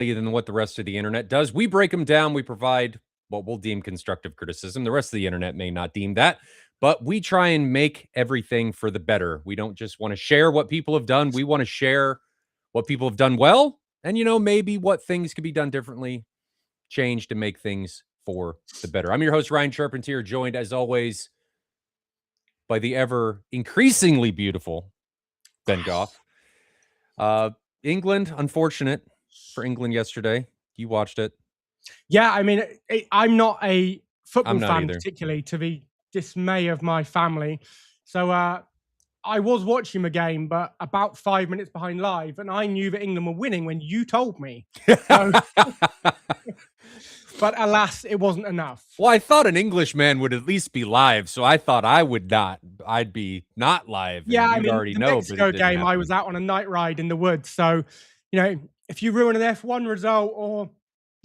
than what the rest of the internet does. We break them down. We provide what we'll deem constructive criticism. The rest of the internet may not deem that, but we try and make everything for the better. We don't just want to share what people have done. We want to share what people have done well, and maybe what things could be done differently, change to make things for the better. I'm your host, Ryan Charpentier, joined as always by the ever increasingly beautiful Ben Goff. England, unfortunate for England yesterday. You watched it. Yeah, I mean, I'm not a football fan either. particularly, to the dismay of my family. So I was watching the game, but about 5 minutes behind live, and I knew that England were winning when you told me. So, but alas, it wasn't enough. Well, I thought an Englishman would at least be live, so I thought I would not. I'd be not live. Yeah, I mean, already the know. Mexico game, I was out on a night ride in the woods. So, if you ruin an F1 result or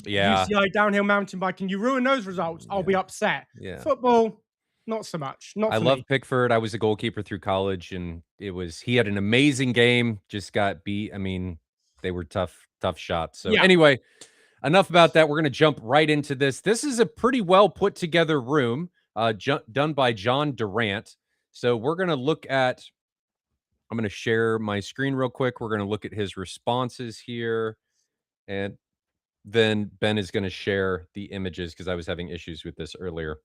UCI downhill mountain biking, you ruin those results, I'll be upset. Yeah. Football, not so much. I love Pickford. I was a goalkeeper through college, and he had an amazing game. Just got beat. I mean, they were tough shots. So anyway, enough about that. We're going to jump right into this. This is a pretty well put together room done by John Durant. So we're going to look at, I'm going to share my screen real quick. We're going to look at his responses here. And then Ben is going to share the images because I was having issues with this earlier.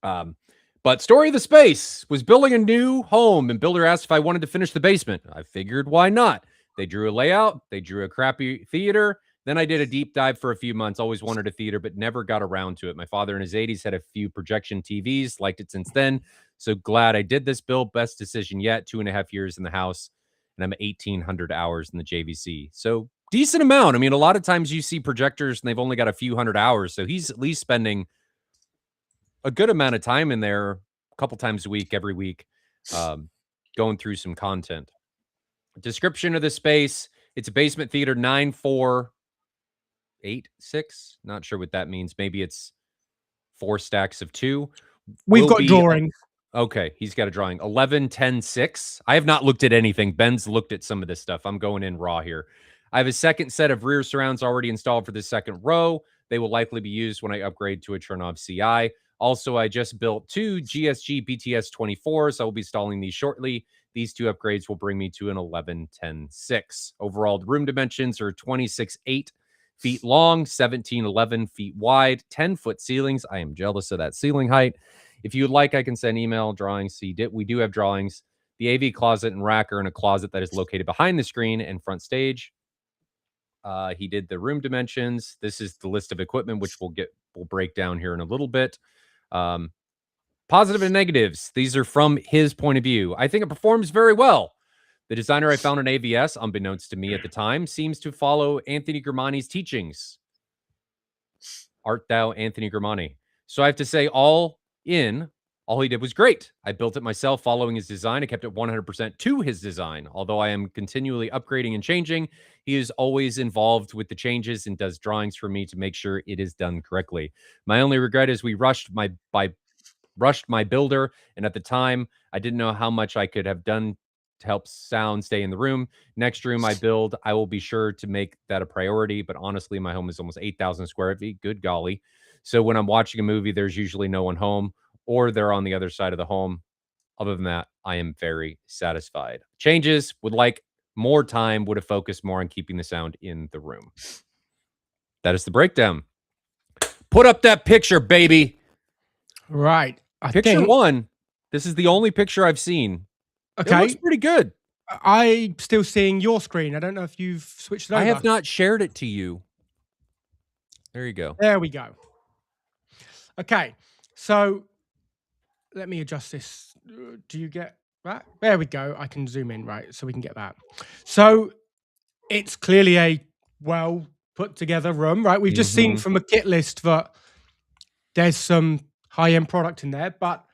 But story of the space was building a new home, and builder asked if I wanted to finish the basement. I figured, why not? They drew a layout. They drew a crappy theater. Then I did a deep dive for a few months. Always wanted a theater, but never got around to it. My father in his 80s had a few projection TVs, liked it since then. So glad I did this build. Best decision yet. 2.5 years in the house, and I'm 1,800 hours in the JVC. So decent amount. I mean, a lot of times you see projectors and they've only got a few hundred hours. So he's at least spending a good amount of time in there, a couple times a week, every week, going through some content. Description of the space: it's a basement theater, 9486. Not sure what that means. Maybe it's 4 stacks of 2. We've got drawings. Okay, he's got a drawing. 11, 10, 6. I have not looked at anything. Ben's looked at some of this stuff. I'm going in raw here. I have a second set of rear surrounds already installed for the second row. They will likely be used when I upgrade to a turn-off CI. Also, I just built 2 GSG BTS 24s. I will be installing these shortly. These 2 upgrades will bring me to an 11, 10, 6. Overall, the room dimensions are 26.8 feet long, 17.11 feet wide, 10-foot ceilings. I am jealous of that ceiling height. If you would like, I can send email drawings. We do have drawings. The AV closet and rack are in a closet that is located behind the screen and front stage. He did the room dimensions. This is the list of equipment, which we'll break down here in a little bit. Positive and negatives. These are from his point of view. I think it performs very well. The designer I found in AVS, unbeknownst to me at the time, seems to follow Anthony Gramani's teachings. Art thou Anthony Gramani? So I have to say, all he did was great. I built it myself following his design. I kept it 100% to his design. Although I am continually upgrading and changing, he is always involved with the changes and does drawings for me to make sure it is done correctly. My only regret is we rushed my builder, and at the time, I didn't know how much I could have done to help sound stay in the room. Next room I build, I will be sure to make that a priority, but honestly, my home is almost 8,000 square feet. Good golly. So when I'm watching a movie, there's usually no one home, or they're on the other side of the home. Other than that, I am very satisfied. Changes, would like more time, would have focused more on keeping the sound in the room. That is the breakdown. Put up that picture, baby. Right. Picture 1. This is the only picture I've seen. Okay. It looks pretty good. I'm still seeing your screen. I don't know if you've switched it over. I have not shared it to you. There you go. There we go. Okay. So let me adjust this. Do you get that? There we go. I can zoom in, right? So we can get that. So it's clearly a well put together room, right? We've just seen from a kit list that there's some high-end product in there, but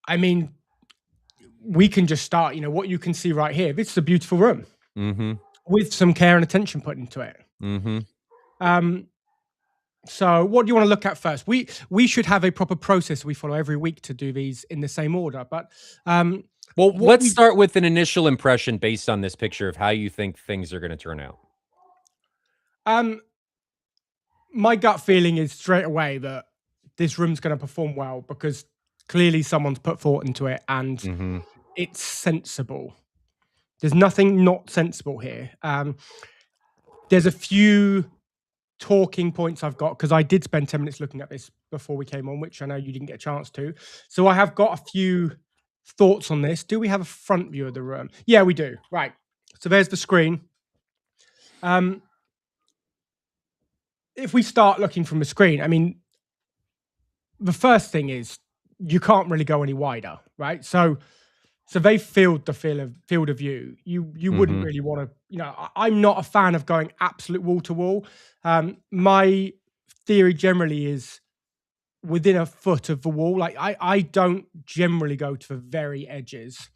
I mean, we can just start, what you can see right here. This is a beautiful room with some care and attention put into it. So what do you want to look at first? We should have a proper process we follow every week to do these in the same order. But well, let's start with an initial impression based on this picture of how you think things are going to turn out. My gut feeling is straight away that this room's going to perform well because clearly someone's put thought into it and Mm-hmm. it's sensible. There's nothing not sensible here. There's a few talking points I've got because I did spend 10 minutes looking at this before we came on, which I know you didn't get a chance to. So I have got a few thoughts on this. Do we have a front view of the room? Yeah, we do. Right. So there's the screen. If we start looking from the screen, I mean, the first thing is you can't really go any wider, right? So they filled the field of view. You wouldn't Mm-hmm. really want to, I'm not a fan of going absolute wall to wall. My theory generally is within a foot of the wall. Like I don't generally go to the very edges.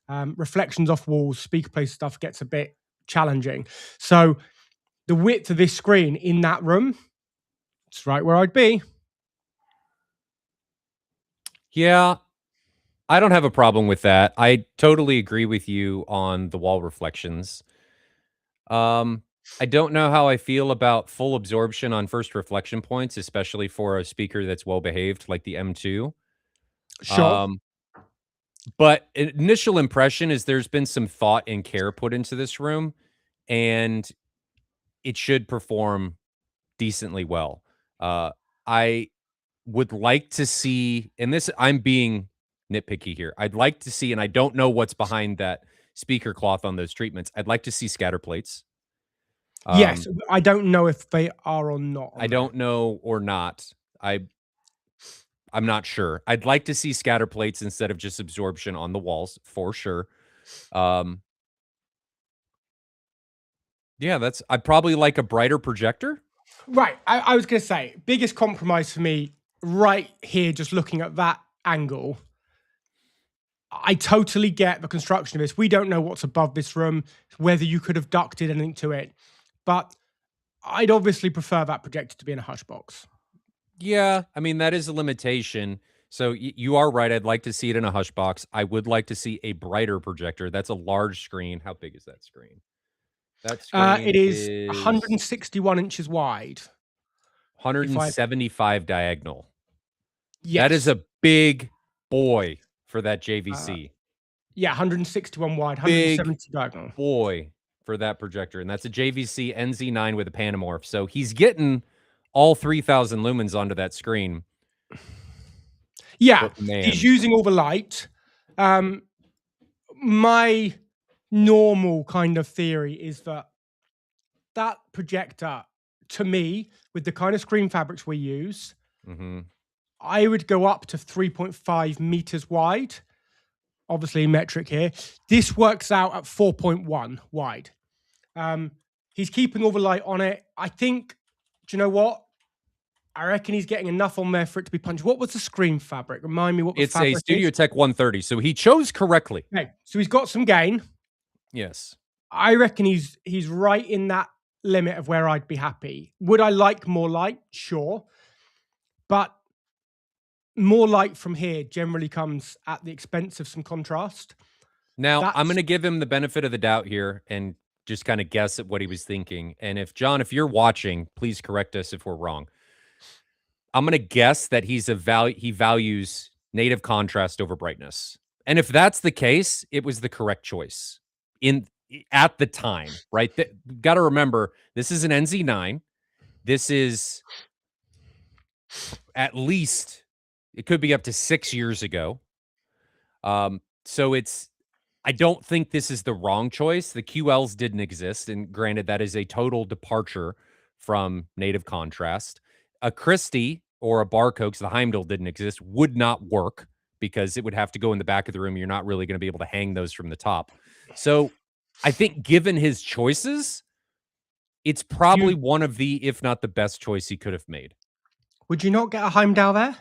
Reflections off walls, speaker place stuff gets a bit challenging. So the width of this screen in that room, it's right where I'd be. Yeah, I don't have a problem with that. I totally agree with you on the wall reflections. I don't know how I feel about full absorption on first reflection points, especially for a speaker that's well behaved like the M2. Sure. Um, but initial impression is there's been some thought and care put into this room, and it should perform decently well. I would like to see, and this I'm being nitpicky here. I'd like to see, and I don't know what's behind that speaker cloth on those treatments. I'd like to see scatter plates. Yes, I don't know if they are or not I on there. don't know or not. I'm not sure. I'd like to see scatter plates instead of just absorption on the walls for sure. Um, yeah, I'd probably like a brighter projector. Right. I was going to say, biggest compromise for me right here, just looking at that angle. I totally get the construction of this. We don't know what's above this room, whether you could have ducted anything to it, but I'd obviously prefer that projector to be in a hush box. Yeah, I mean that is a limitation. So you are right. I'd like to see it in a hush box. I would like to see a brighter projector. That's a large screen. How big is that screen? That It screen is is 161 inches wide. If I 175 diagonal. That is Yes, a big boy for that uh, JVC. yeah, 161 wide, Big 170 diagonal. boy for that projector, and that's a JVC NZ9 with a Panamorph. So he's getting all 3,000 lumens onto that screen. Yeah, But he's man, using all the light. My normal kind of theory is that that projector, to me, with the kind of screen fabrics we use, mhm. I would go up to 3.5 meters wide. Obviously, metric here. This works out at 4.1 wide. He's keeping all the light on it. I think, do you know what? I reckon he's getting enough on there for it to be punched. What was the screen fabric? Remind me what the It's a fabric Studio is. Tech 130, so he chose correctly. Okay, so he's got some gain. Yes. I reckon he's right in that limit of where I'd be happy. Would I like more light? Sure. But more light from here generally comes at the expense of some contrast. Now, I'm That's gonna give him the benefit of the doubt here and just kinda guess at what he was thinking, and if John, if you're watching, please correct us if we're wrong. I'm gonna guess that he values native contrast over brightness. And if that's the case, it was the correct choice at the time, right? Gotta remember, this is an NZ9. This is at least it could be up to 6 years ago. So I don't think this is the wrong choice. The QLs didn't exist, and granted, that is a total departure from native contrast. A Christie or a Barcoke, because the Heimdall didn't exist, would not work because it would have to go in the back of the room. You're not really going to be able to hang those from the top. So I think given his choices, it's probably you. one of the, if not the best choice he could have made. Would you not get a Heimdall there?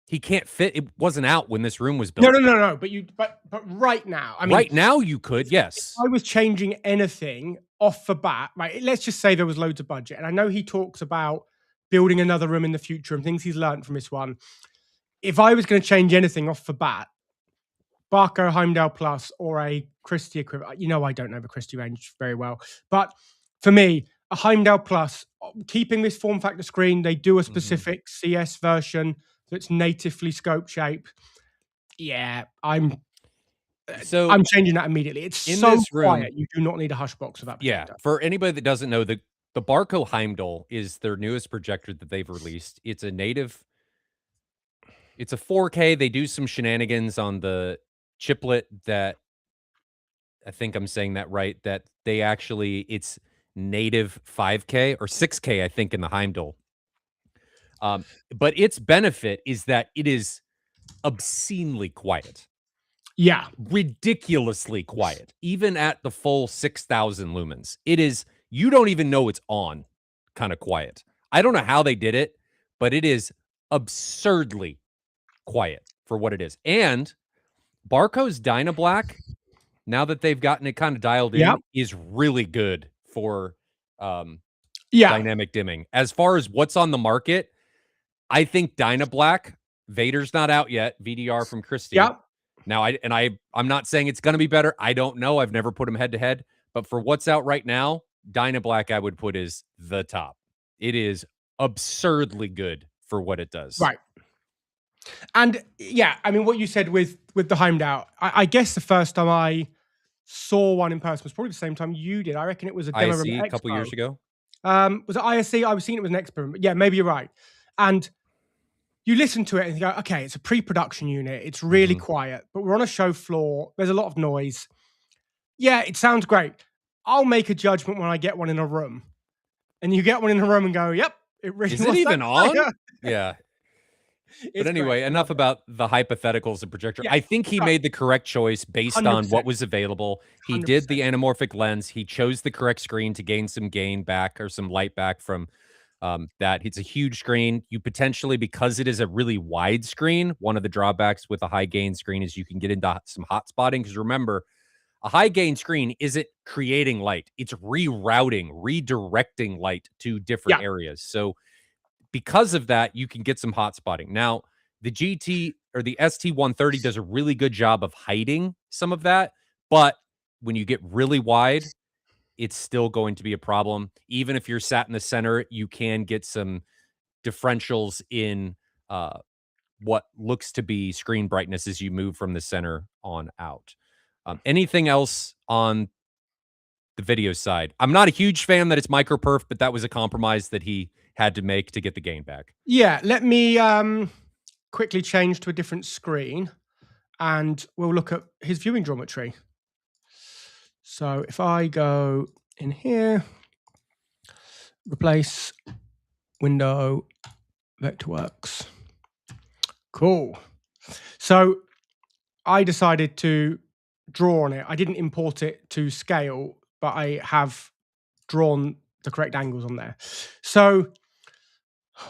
He can't fit. It wasn't out when this room was No, built. no, no, no. But right now, I mean, Right now, you could, if yes. I was changing anything off the bat, right? Let's just say there was loads of budget, and I know he talks about building another room in the future and things he's learned from this one. If I was going to change anything off the bat, Barco Heimdall Plus or a Christie equivalent. I don't know the Christie range very well, but for me, a Heimdall Plus, keeping this form factor screen, they do a Mhm. specific CS version that's natively scope shape. Yeah, So I'm changing that immediately. It's in so this room, quiet. You do not need a hush box for that yeah, projector. for anybody that doesn't know, the Barco Heimdall is their newest projector that they've released. It's a 4K. They do some shenanigans on the chiplet that I think I'm saying that right, that they actually it's native 5K or 6K, I think, in the Heimdall. But its benefit is that it is obscenely quiet, Yeah, ridiculously quiet, even at the full 6,000 lumens. It is, you don't even know it's on kind of quiet. I don't know how they did it, but it is absurdly quiet for what it is. And Barco's Dynablack, now that they've gotten it kind of dialed yeah, in, is really good for um, yeah, dynamic dimming. As far as what's on the market, I think Dynablack, Vader's not out yet, VDR from Christie. yeah. Now, I'm not saying it's going to be better. I don't know. I've never put them head to head, but for what's out right now, Dynablack I would put is the top. It is absurdly good for what it does. Right. And yeah, I mean, what you said with the Heimdall, I guess the first time I saw one in person was probably the same time you did. I reckon it was a demo room ISE a at couple Expo. years ago. Was it ISC? I was seeing it was an Expo, but yeah, maybe you're right. And you listen to it and you go, okay, it's a pre-production unit. It's really Mhm. quiet, but we're on a show floor. There's a lot of noise. Yeah, it sounds great. I'll make a judgment when I get one in a room. And you get one in a room and go, yep, it really Is it was that even on? quiet. Yeah. But It's great. anyway, I love enough it. about the hypotheticals of projector. Yeah. I think he So made the correct choice based on what 100%. was available. He did 100%. the anamorphic lens. He chose the correct screen to gain some gain back or some light back from that. It's a huge screen. You potentially, because it is a really wide screen, one of the drawbacks with a high gain screen is you can get into some hot spotting. Because remember, a high gain screen isn't creating light, it's rerouting, redirecting light to different Yeah. areas. So because of that, you can get some hot spotting. Now, the GT or the ST130 does a really good job of hiding some of that, but when you get really wide, it's still going to be a problem. Even if you're sat in the center, you can get some differentials in what looks to be screen brightness as you move from the center on out. Anything else on the video side? I'm not a huge fan that it's microperf, but that was a compromise that he had to make to get the gain back. Yeah. Let me quickly change to a different screen and we'll look at his viewing geometry. So if I go in here, replace window, Vectorworks. Cool. So I decided to draw on it. I didn't import it to scale, but I have drawn the correct angles on there. So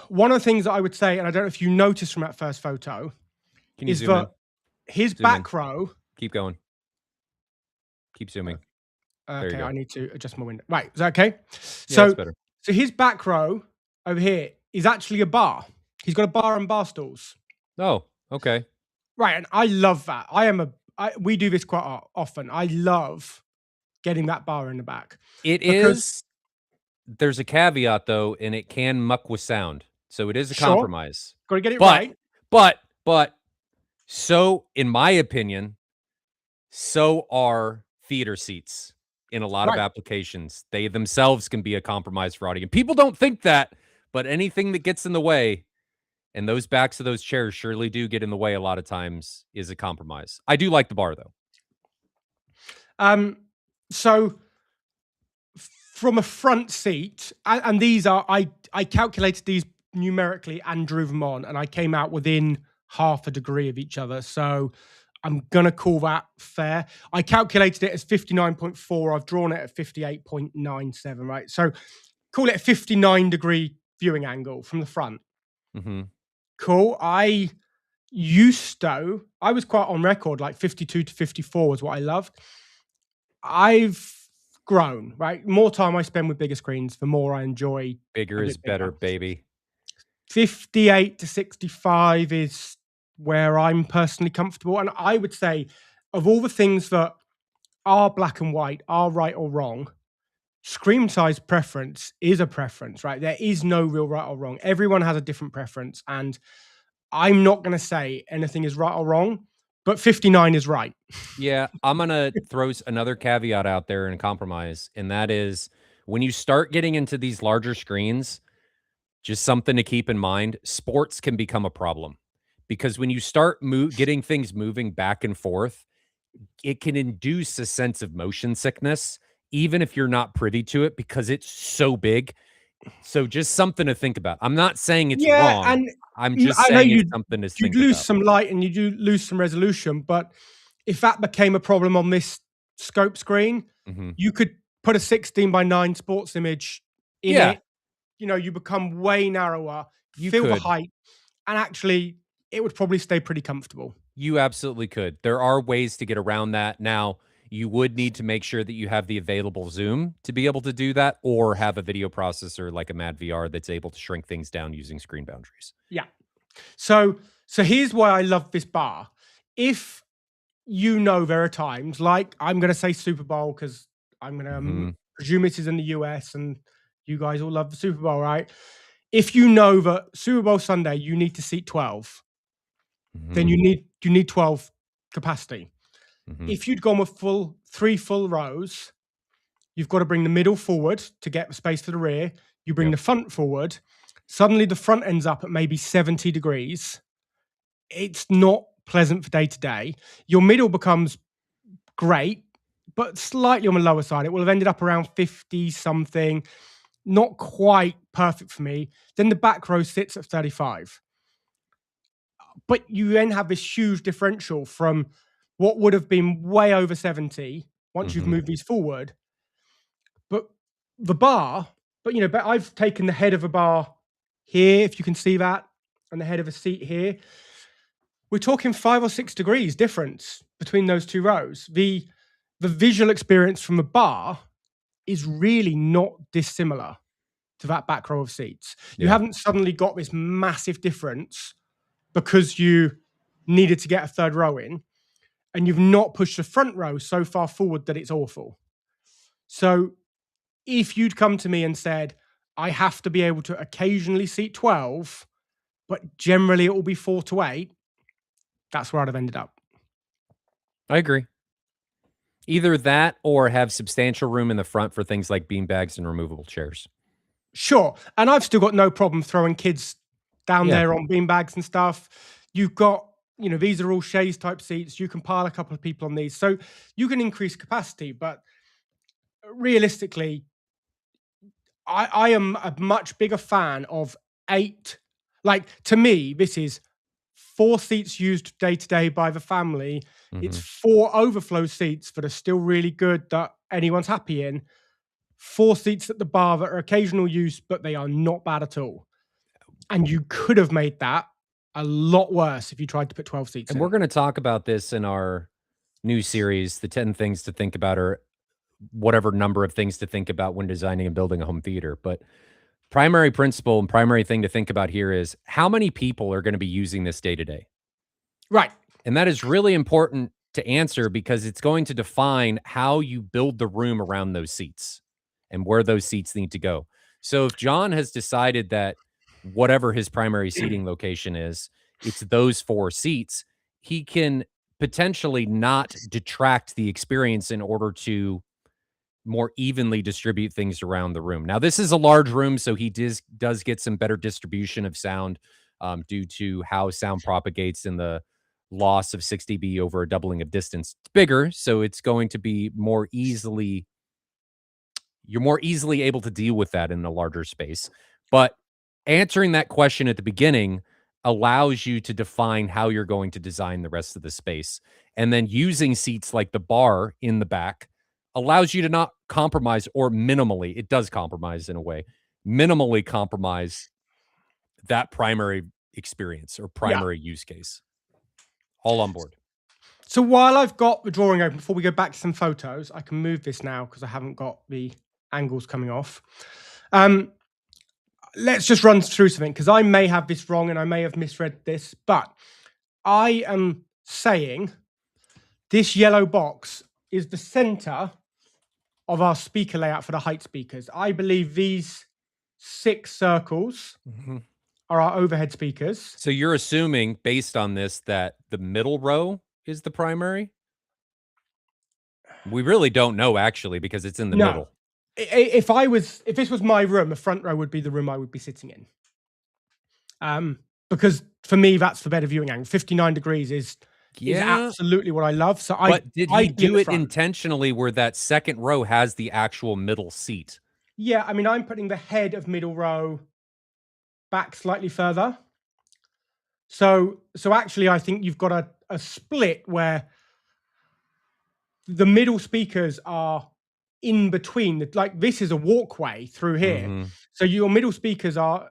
one of the things that I would say, and I don't know if you noticed from that first photo, Can you is zoom in? that his Zoom in. back row. Keep going. Keep zooming. There you Okay, go. I need to adjust my window. Right, is that okay? Yeah, that's So, better. so his back row over here is actually a bar. He's got a bar and bar stools. Oh, okay. Right, and I love that. We do this quite often. I love getting that bar in the back It because is there's a caveat though, and it can muck with sound. So it is a sure, compromise. got to get it But right. but so in my opinion, so are theater seats in a lot of Right. applications. They themselves can be a compromise for audio. People don't think that, but anything that gets in the way, and those backs of those chairs surely do get in the way a lot of times, is a compromise. I do like the bar though. So from a front seat, and these are I calculated these numerically and drew them on, and I came out within half a degree of each other. So I'm gonna call that fair. I calculated it as 59.4. I've drawn it at 58.97. Right. So call it a 59-degree viewing angle from the front. Mhm. Cool. I was quite on record, like 52 to 54 was what I loved. I've grown, right? More time I spend with bigger screens, the more I enjoy Bigger a is bit bigger. better, baby. 58 to 65 is where I'm personally comfortable. And I would say, of all the things that are black and white, are right or wrong, screen size preference is a preference, right? There is no real right or wrong. Everyone has a different preference. And I'm not going to say anything is right or wrong, but 59 is right. Yeah, I'm gonna throw another caveat out there and compromise, and that is when you start getting into these larger screens, just something to keep in mind, sports can become a problem because when you start getting things moving back and forth, it can induce a sense of motion sickness, even if you're not privy to it because it's so big. So just something to think about. I'm not saying it's Yeah, wrong. and I'm just I know saying it's something to you'd think lose about. some light and you do lose some resolution, but if that became a problem on this scope screen, Mhm. you could put a 16:9 sports image in Yeah, it. You know, you become way narrower, you feel the could. height, and actually it would probably stay pretty comfortable. You absolutely could. There are ways to get around that. Now, you would need to make sure that you have the available zoom to be able to do that or have a video processor like a Mad VR that's able to shrink things down using screen boundaries. Yeah. So here's why I love this bar. If you know there are times like I'm going to say Super Bowl because I'm going to Mhm. presume it is in the US and you guys all love the Super Bowl, right? If you know that Super Bowl Sunday you need to seat 12, then Mhm. you need 12 capacity. Mhm. If you'd gone with three full rows, you've got to bring the middle forward to get space for the rear. You bring Yep. the front forward. Suddenly the front ends up at maybe 70 degrees. It's not pleasant for day to day. Your middle becomes great, but slightly on the lower side. It will have ended up around 50 something, not quite perfect for me. Then the back row sits at 35. But you then have this huge differential from what would have been way over 70 once you've Mhm. moved these forward. But the bar, but I've taken the head of a bar here, if you can see that, and the head of a seat here. We're talking 5 or 6 degrees difference between those two rows. The visual experience from the bar is really not dissimilar to that back row of seats. You Yeah. haven't suddenly got this massive difference because you needed to get a third row in, and you've not pushed the front row so far forward that it's awful. So if you'd come to me and said, I have to be able to occasionally seat 12, but generally it will be 4 to 8, that's where I'd have ended up. I agree. Either that or have substantial room in the front for things like beanbags and removable chairs. Sure. And I've still got no problem throwing kids down Yeah. there on beanbags and stuff. You've got, these are all chaise type seats. You can pile a couple of people on these. So you can increase capacity. But realistically, I am a much bigger fan of 8. Like, to me, this is 4 seats used day to day by the family. It's Mhm. 4 overflow seats that are still really good that anyone's happy in. 4 seats at the bar that are occasional use, but they are not bad at all. And you could have made that a lot worse if you tried to put 12 seats And we're in. gonna talk about this in our new series, the 10 things to think about or whatever number of things to think about when designing and building a home theater. But primary principle and primary thing to think about here is how many people are gonna be using this day to day? Right. And that is really important to answer because it's going to define how you build the room around those seats and where those seats need to go. So if John has decided that whatever his primary seating location is, it's those 4 seats, he can potentially not detract the experience in order to more evenly distribute things around the room. Now, this is a large room, so he does get some better distribution of sound due to how sound propagates in the loss of 6 dB over a doubling of distance. It's bigger, so it's going to be you're more easily able to deal with that in a larger space. But answering that question at the beginning allows you to define how you're going to design the rest of the space. And then using seats like the bar in the back allows you to not compromise or minimally, it does compromise in a way, minimally compromise that primary experience or Yeah. primary use case. All on board. So while I've got the drawing open, before we go back to some photos, I can move this now because I haven't got the angles coming off. Let's just run through something because I may have this wrong and I may have misread this, but I am saying this yellow box is the center of our speaker layout for the height speakers. I believe these 6 circles are our overhead speakers. So you're assuming, based on this, that the middle row is the primary? We really don't know, actually, because it's in the middle. If this was my room, the front row would be the room I would be sitting in. Because for me, that's the better viewing angle. 59 degrees is absolutely what I love. So but did he do it intentionally where that second row has the actual middle seat? Yeah, I mean, I'm putting the head of middle row back slightly further. So actually, I think you've got a split where the middle speakers are in between. Like this is a walkway through here. So your middle speakers are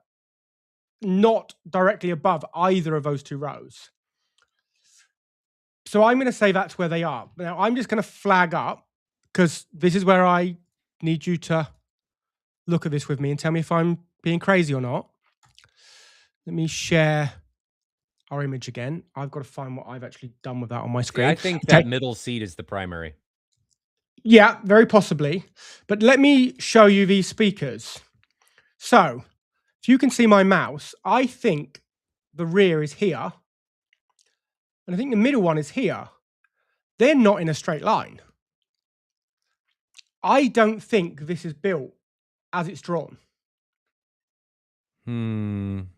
not directly above either of those 2 rows. So I'm going to say that's where they are. Now I'm just going to flag up, because this is where I need you to look at this with me and tell me if I'm being crazy or not. Let me share our image again. I've got to find what I've actually done with that on my screen. See, I think that middle seat is the primary. Yeah, very possibly. But let me show you these speakers. So if you can see my mouse, I think the rear is here. And I think the middle one is here. They're not in a straight line. I don't think this is built as it's drawn. Can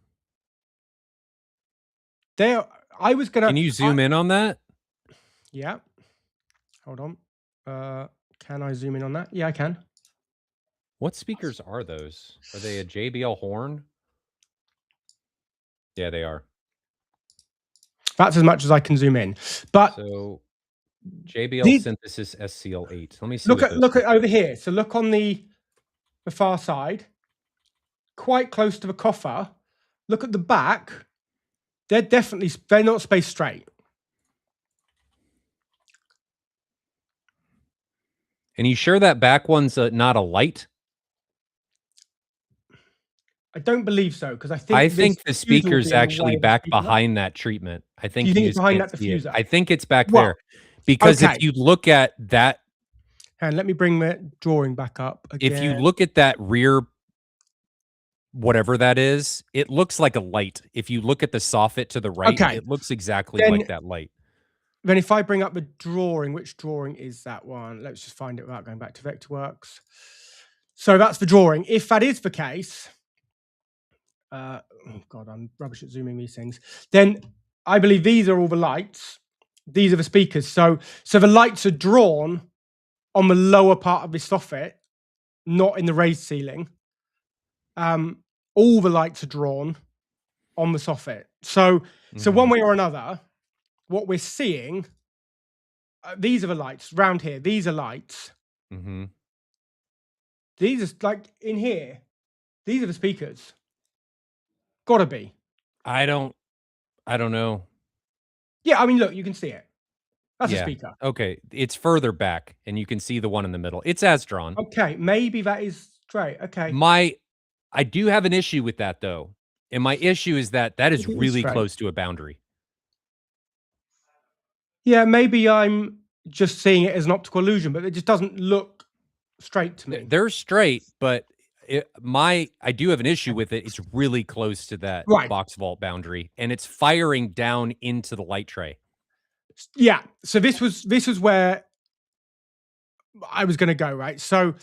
you zoom in on that? Yeah. Hold on. Can I zoom in on that? Yeah, I can. What speakers are those? Are they a JBL horn? Yeah, they are. That's as much as I can zoom in. But so JBL Synthesis SCL8. Let me see. Look at over here. So look on the far side, quite close to the coffer. Look at the back. They're not spaced straight. And you sure that back one's not a light? I don't believe so, because I think the speaker's actually back behind that treatment. I think you think it's behind that diffuser? I think it's back there. Because if you look at that, and let me bring the drawing back up again. If you look at that rear, whatever that is, it looks like a light. If you look at the soffit to the right, it looks exactly like that light. Then if I bring up the drawing, which drawing is that one? Let's just find it without going back to Vectorworks. So that's the drawing. If that is the case, oh God, I'm rubbish at zooming these things. Then I believe these are all the lights. These are the speakers. So the lights are drawn on the lower part of the soffit, not in the raised ceiling. All the lights are drawn on the soffit. So one way or another, what we're seeing, these are the lights round here. These are lights. These are like in here. These are the speakers. Gotta be. I don't know. Yeah, I mean, look, you can see it. That's a speaker. Okay, it's further back, and you can see the one in the middle. It's as drawn. Okay, maybe that is straight. Okay. I do have an issue with that, though. And my issue is that is really close to a boundary. Yeah, maybe I'm just seeing it as an optical illusion, but it just doesn't look straight to me. They're straight, but I do have an issue with it. It's really close to that box vault boundary, and it's firing down into the light tray. Yeah. So this was where I was going to go, right? So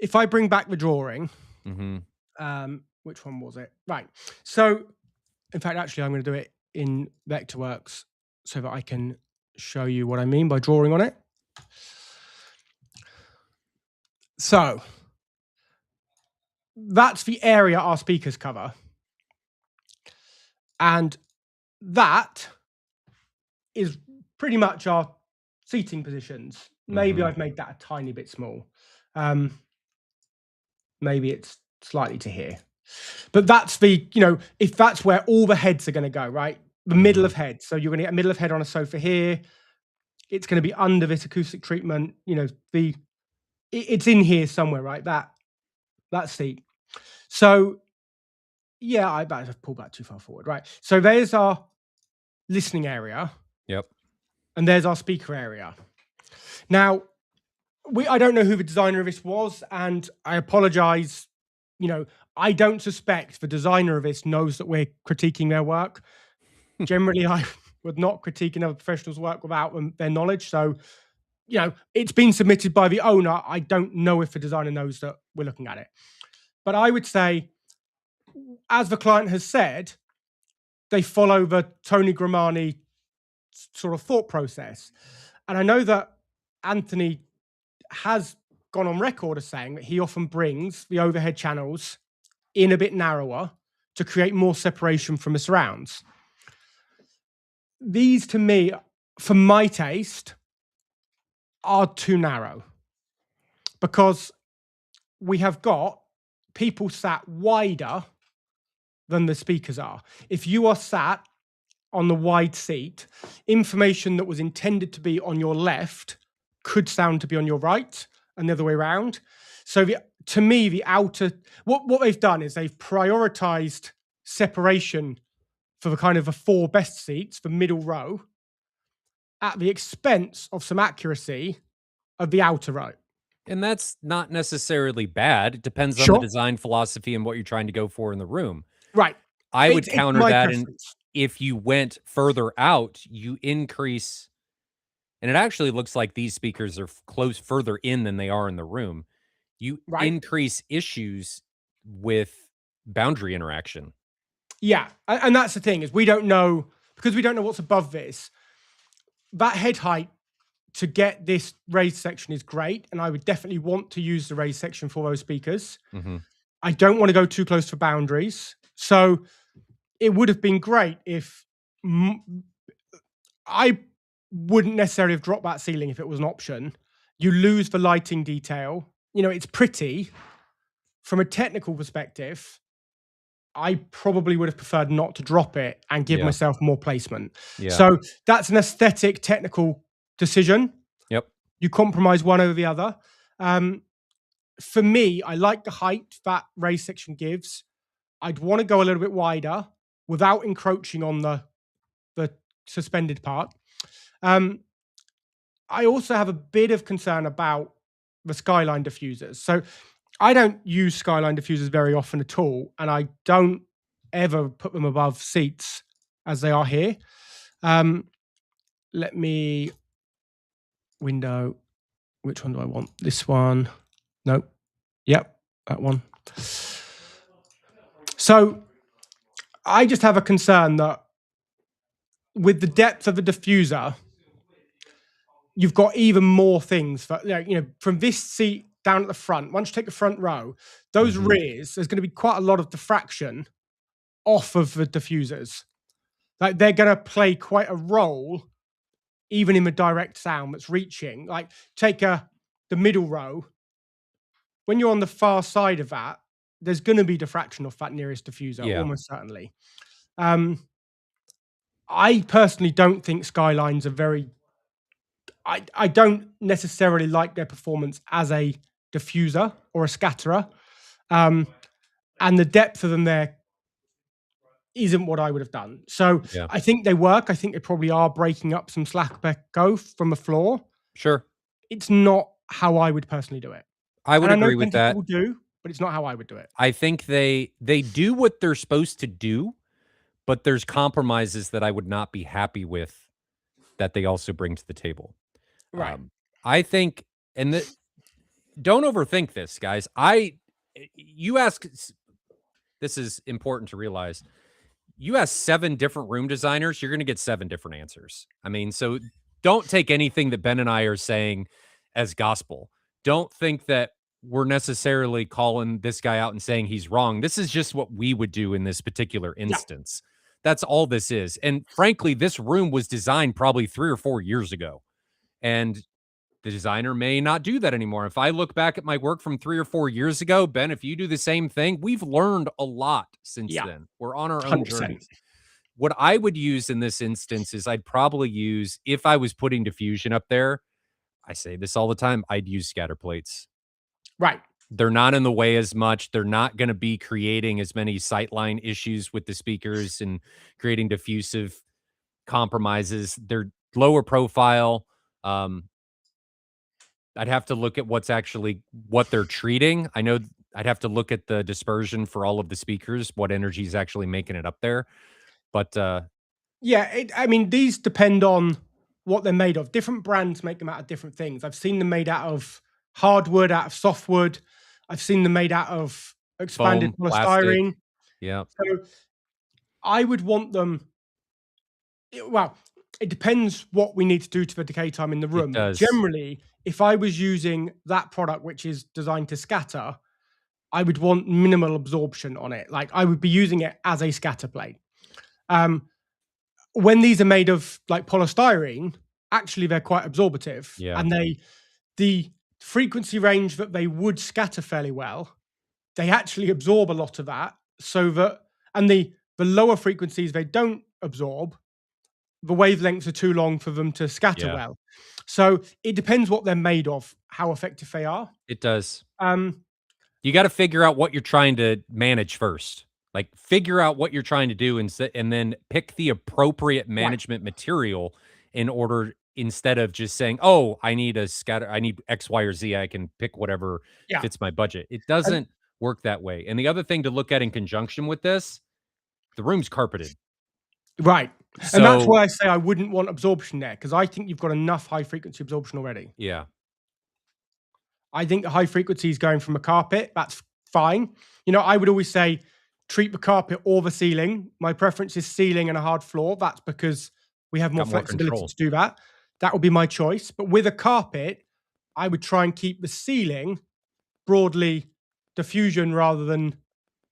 if I bring back the drawing, which one was it? Right. So in fact, actually, I'm going to do it in Vectorworks so that I can show you what I mean by drawing on it. So that's the area our speakers cover. And that is pretty much our seating positions. Maybe I've made that a tiny bit small. Maybe it's slightly to here. But that's the, if that's where all the heads are going to go, right? The middle of head. So you're going to get a middle of head on a sofa here. It's going to be under this acoustic treatment. It's in here somewhere, right? That seat. So yeah, I better have pulled that too far forward, right? So there's our listening area. Yep. And there's our speaker area. Now, I don't know who the designer of this was, and I apologize. You know, I don't suspect the designer of this knows that we're critiquing their work. Generally, I would not critique another professional's work without their knowledge. So, it's been submitted by the owner. I don't know if the designer knows that we're looking at it. But I would say, as the client has said, they follow the Tony Gramani sort of thought process. And I know that Anthony has gone on record as saying that he often brings the overhead channels in a bit narrower to create more separation from the surrounds. These, to me, for my taste, are too narrow because we have got people sat wider than the speakers are. If you are sat on the wide seat, information that was intended to be on your left could sound to be on your right and the other way around. So to me, the outer, what they've done is they've prioritized separation for the kind of the four best seats, the middle row, at the expense of some accuracy of the outer row. And that's not necessarily bad. It depends on the Sure. design philosophy and what you're trying to go for in the room. Right. I would It's counter my that, and preference. if you went further out, you increase, and it actually looks like these speakers are close further in than they are in the room. You Right. increase issues with boundary interaction. Yeah. And that's the thing is we don't know, because we don't know what's above this, that head height to get this raised section is great. And I would definitely want to use the raised section for those speakers. Mhm. I don't want to go too close for boundaries. So it would have been great if I wouldn't necessarily have dropped that ceiling if it was an option. You lose the lighting detail. It's pretty. From a technical perspective, I probably would have preferred not to drop it and give Yeah. myself more placement. Yeah. So that's an aesthetic, technical decision. Yep. You compromise one over the other. For me, I like the height that raised section gives. I'd want to go a little bit wider without encroaching on the suspended part. I also have a bit of concern about the skyline diffusers. So I don't use skyline diffusers very often at all, and I don't ever put them above seats as they are here. Let me window. Which one do I want? This one. No. Yep, that one. So I just have a concern that with the depth of the diffuser, you've got even more things that, from this seat down at the front. Once you take the front row, those Mhm. rears, there's going to be quite a lot of diffraction off of the diffusers. Like they're going to play quite a role, even in the direct sound that's reaching. Like take the middle row. When you're on the far side of that, there's going to be diffraction off that nearest diffuser, Yeah. almost certainly. I personally don't think Skylines are very. I don't necessarily like their performance as a diffuser or a scatterer, and the depth of them there isn't what I would have done. So Yeah. I think they work. I think they probably are breaking up some slack echo from the floor. Sure. It's not how I would personally do it, I and would I know agree with plenty of that. people do, but it's not how I would do it. I think they do what they're supposed to do, but there's compromises that I would not be happy with that they also bring to the table. Right. I think, and don't overthink this, guys. You ask, this is important to realize. You ask 7 different room designers, you're going to get 7 different answers. I mean, so don't take anything that Ben and I are saying as gospel. Don't think that we're necessarily calling this guy out and saying he's wrong. This is just what we would do in this particular Yeah. instance. That's all this is. And frankly, this room was designed probably 3 or 4 years ago. And the designer may not do that anymore. If I look back at my work from 3 or 4 years ago, Ben, if you do the same thing, we've learned a lot since Yeah. then. We're on our own 100%. journeys. What I would use in this instance is I'd probably use, if I was putting diffusion up there, I say this all the time, I'd use scatter plates. Right. They're not in the way as much. They're not going to be creating as many sightline issues with the speakers and creating diffusive compromises. They're lower profile. I'd have to look at what they're treating. I know I'd have to look at the dispersion for all of the speakers, what energy is actually making it up there. But Yeah, I mean, these depend on what they're made of. Different brands make them out of different things. I've seen them made out of hardwood, out of softwood. I've seen them made out of expanded foam, plastic, polystyrene. yeah, So I would want them. Well, it depends what we need to do to the decay time in the it room. does. Generally, if I was using that product, which is designed to scatter, I would want minimal absorption on it. Like I would be using it as a scatter plate. Um, when these are made of like polystyrene, actually they're quite absorbative, Yeah, and the frequency range that they would scatter fairly well, they actually absorb a lot of that. So that and the lower frequencies they don't absorb, the wavelengths are too long for them to scatter yeah, well. So it depends what they're made of, how effective they are. it does. Um, You gotta figure out what you're trying to manage first. Like, figure out what you're trying to do and then pick the appropriate right. management material in order instead of just saying, "Oh, I need X, Y, or Z. I can pick whatever Yeah. fits my budget." It And doesn't work that way. And the other thing to look at in conjunction with this, the room's carpeted. right. And that's So why I say I wouldn't want absorption there, because I think you've got enough high frequency absorption already. yeah, I think the high frequency is going from a carpet. That's fine. You know, I would always say treat the carpet or the ceiling. My preference is ceiling and a hard floor. That's because we have more got more flexibility control. to do that. That would be my choice. But with a carpet, I would try and keep the ceiling broadly diffusion rather than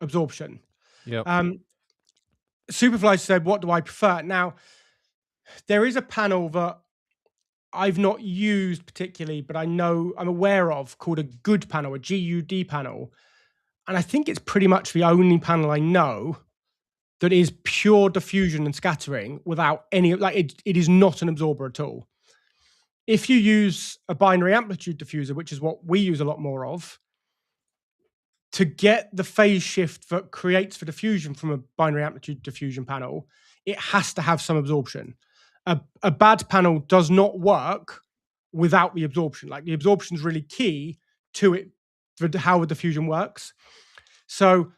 absorption. Yep. Um, Superfly said, "What do I prefer?" Now, there is a panel that I've not used particularly, but I'm aware of, called a good panel, a GUD panel. And I think it's pretty much the only panel I know that is pure diffusion and scattering without any, like, it is not an absorber at all. If you use a binary amplitude diffuser, which is what we use a lot more of, to get the phase shift that creates the diffusion from a binary amplitude diffusion panel, it has to have some absorption. A bad panel does not work without the absorption. Like the absorption is really key to it, for how the diffusion works. So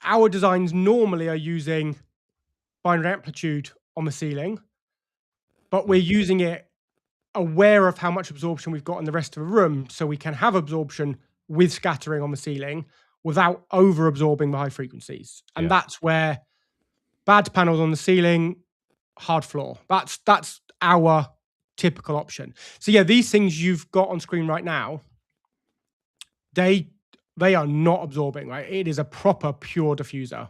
our designs normally are using binary amplitude on the ceiling, but we're using it aware of how much absorption we've got in the rest of the room, so we can have absorption with scattering on the ceiling without over absorbing the high frequencies. And Yeah. that's where bad panels on the ceiling, hard floor. That's our typical option. So yeah, these things you've got on screen right now, they are not absorbing, right? It is a proper pure diffuser.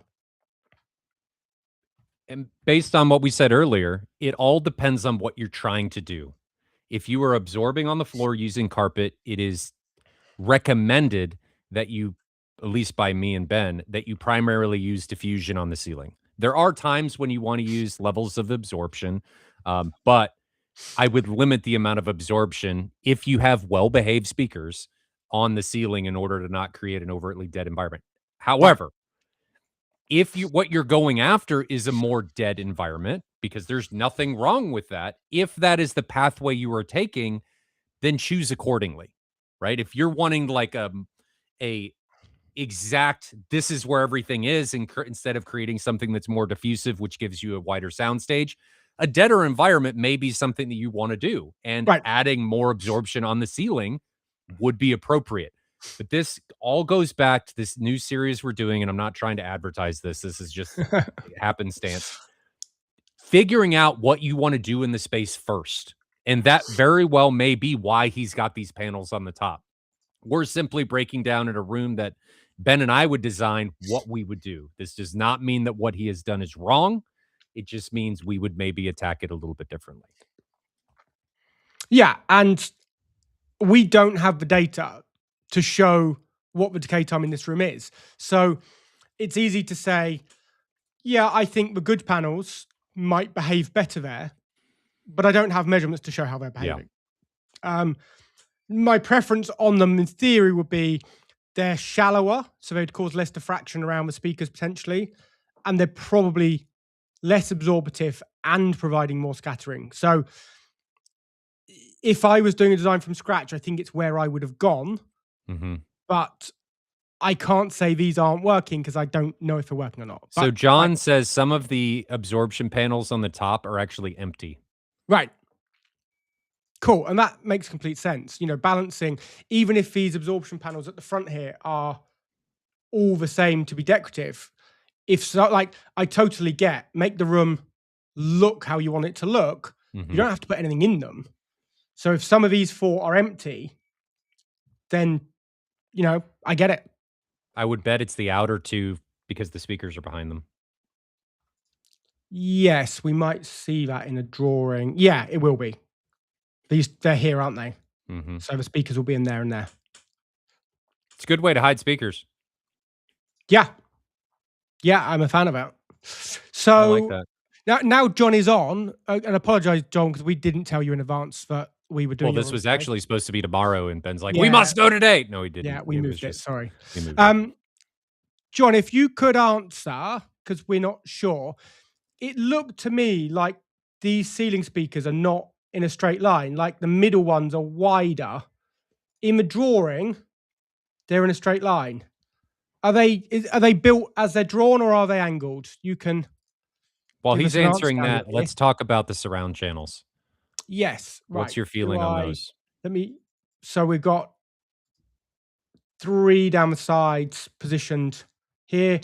And based on what we said earlier, it all depends on what you're trying to do. If you are absorbing on the floor using carpet, it is recommended that you, at least by me and Ben, that you primarily use diffusion on the ceiling. There are times when you want to use levels of absorption, but I would limit the amount of absorption if you have well-behaved speakers on the ceiling in order to not create an overtly dead environment. Right. However, if you what you're going after is a more dead environment, because there's nothing wrong with that, if that is the pathway you are taking, then choose accordingly, right? If you're wanting like a exact this is where everything is, and instead of creating something that's more diffusive, which gives you a wider sound stage, a deader environment may be something that you want to do, and Right. adding more absorption on the ceiling would be appropriate. But this all goes back to this new series we're doing, and I'm not trying to advertise this. This is just happenstance. Figuring out what you want to do in the space first. And that very well may be why he's got these panels on the top. We're simply breaking down in a room that Ben and I would design what we would do. This does not mean that what he has done is wrong. It just means we would maybe attack it a little bit differently. Yeah, and we don't have the data to show what the decay time in this room is. So it's easy to say, yeah, I think the good panels might behave better there, but I don't have measurements to show how they're Yeah. behaving. My preference on them in theory would be they're shallower, so they'd cause less diffraction around the speakers potentially, and they're probably less absorbative and providing more scattering. So if I was doing a design from scratch, I think it's where I would have gone. Mm-hmm. But I can't say these aren't working because I don't know if they're working or not. So But John says some of the absorption panels on the top are actually empty. right. Cool. And that makes complete sense. You know, balancing, even if these absorption panels at the front here are all the same to be decorative, if so, like, I totally get, make the room look how you want it to look. Mm-hmm. You don't have to put anything in them. So if some of these four are empty, then, you know, I get it. I would bet it's the outer two because the speakers are behind them. Yes, we might see that in a drawing. Yeah, it will be. They're here, aren't they? Mm-hmm. So the speakers will be in there and there. It's a good way to hide speakers. Yeah. Yeah, I'm a fan of it. So I like that. now John is on, and apologize, John, because we didn't tell you in advance that we were doing. Well, this was today. actually supposed to be tomorrow, and Ben's like, Yeah. "We must go today." No, he didn't. Yeah, we moved it. Just, Sorry. we moved it. John, if you could answer, because we're not sure, it looked to me like these ceiling speakers are not in a straight line. Like the middle ones are wider. In the drawing, they're in a straight line. Are they built as they're drawn or are they angled? You can. While give he's us an answer answering down that, here. let's talk about the surround channels. Yes. Right. What's your feeling on those? So we've got 3 down the sides positioned here.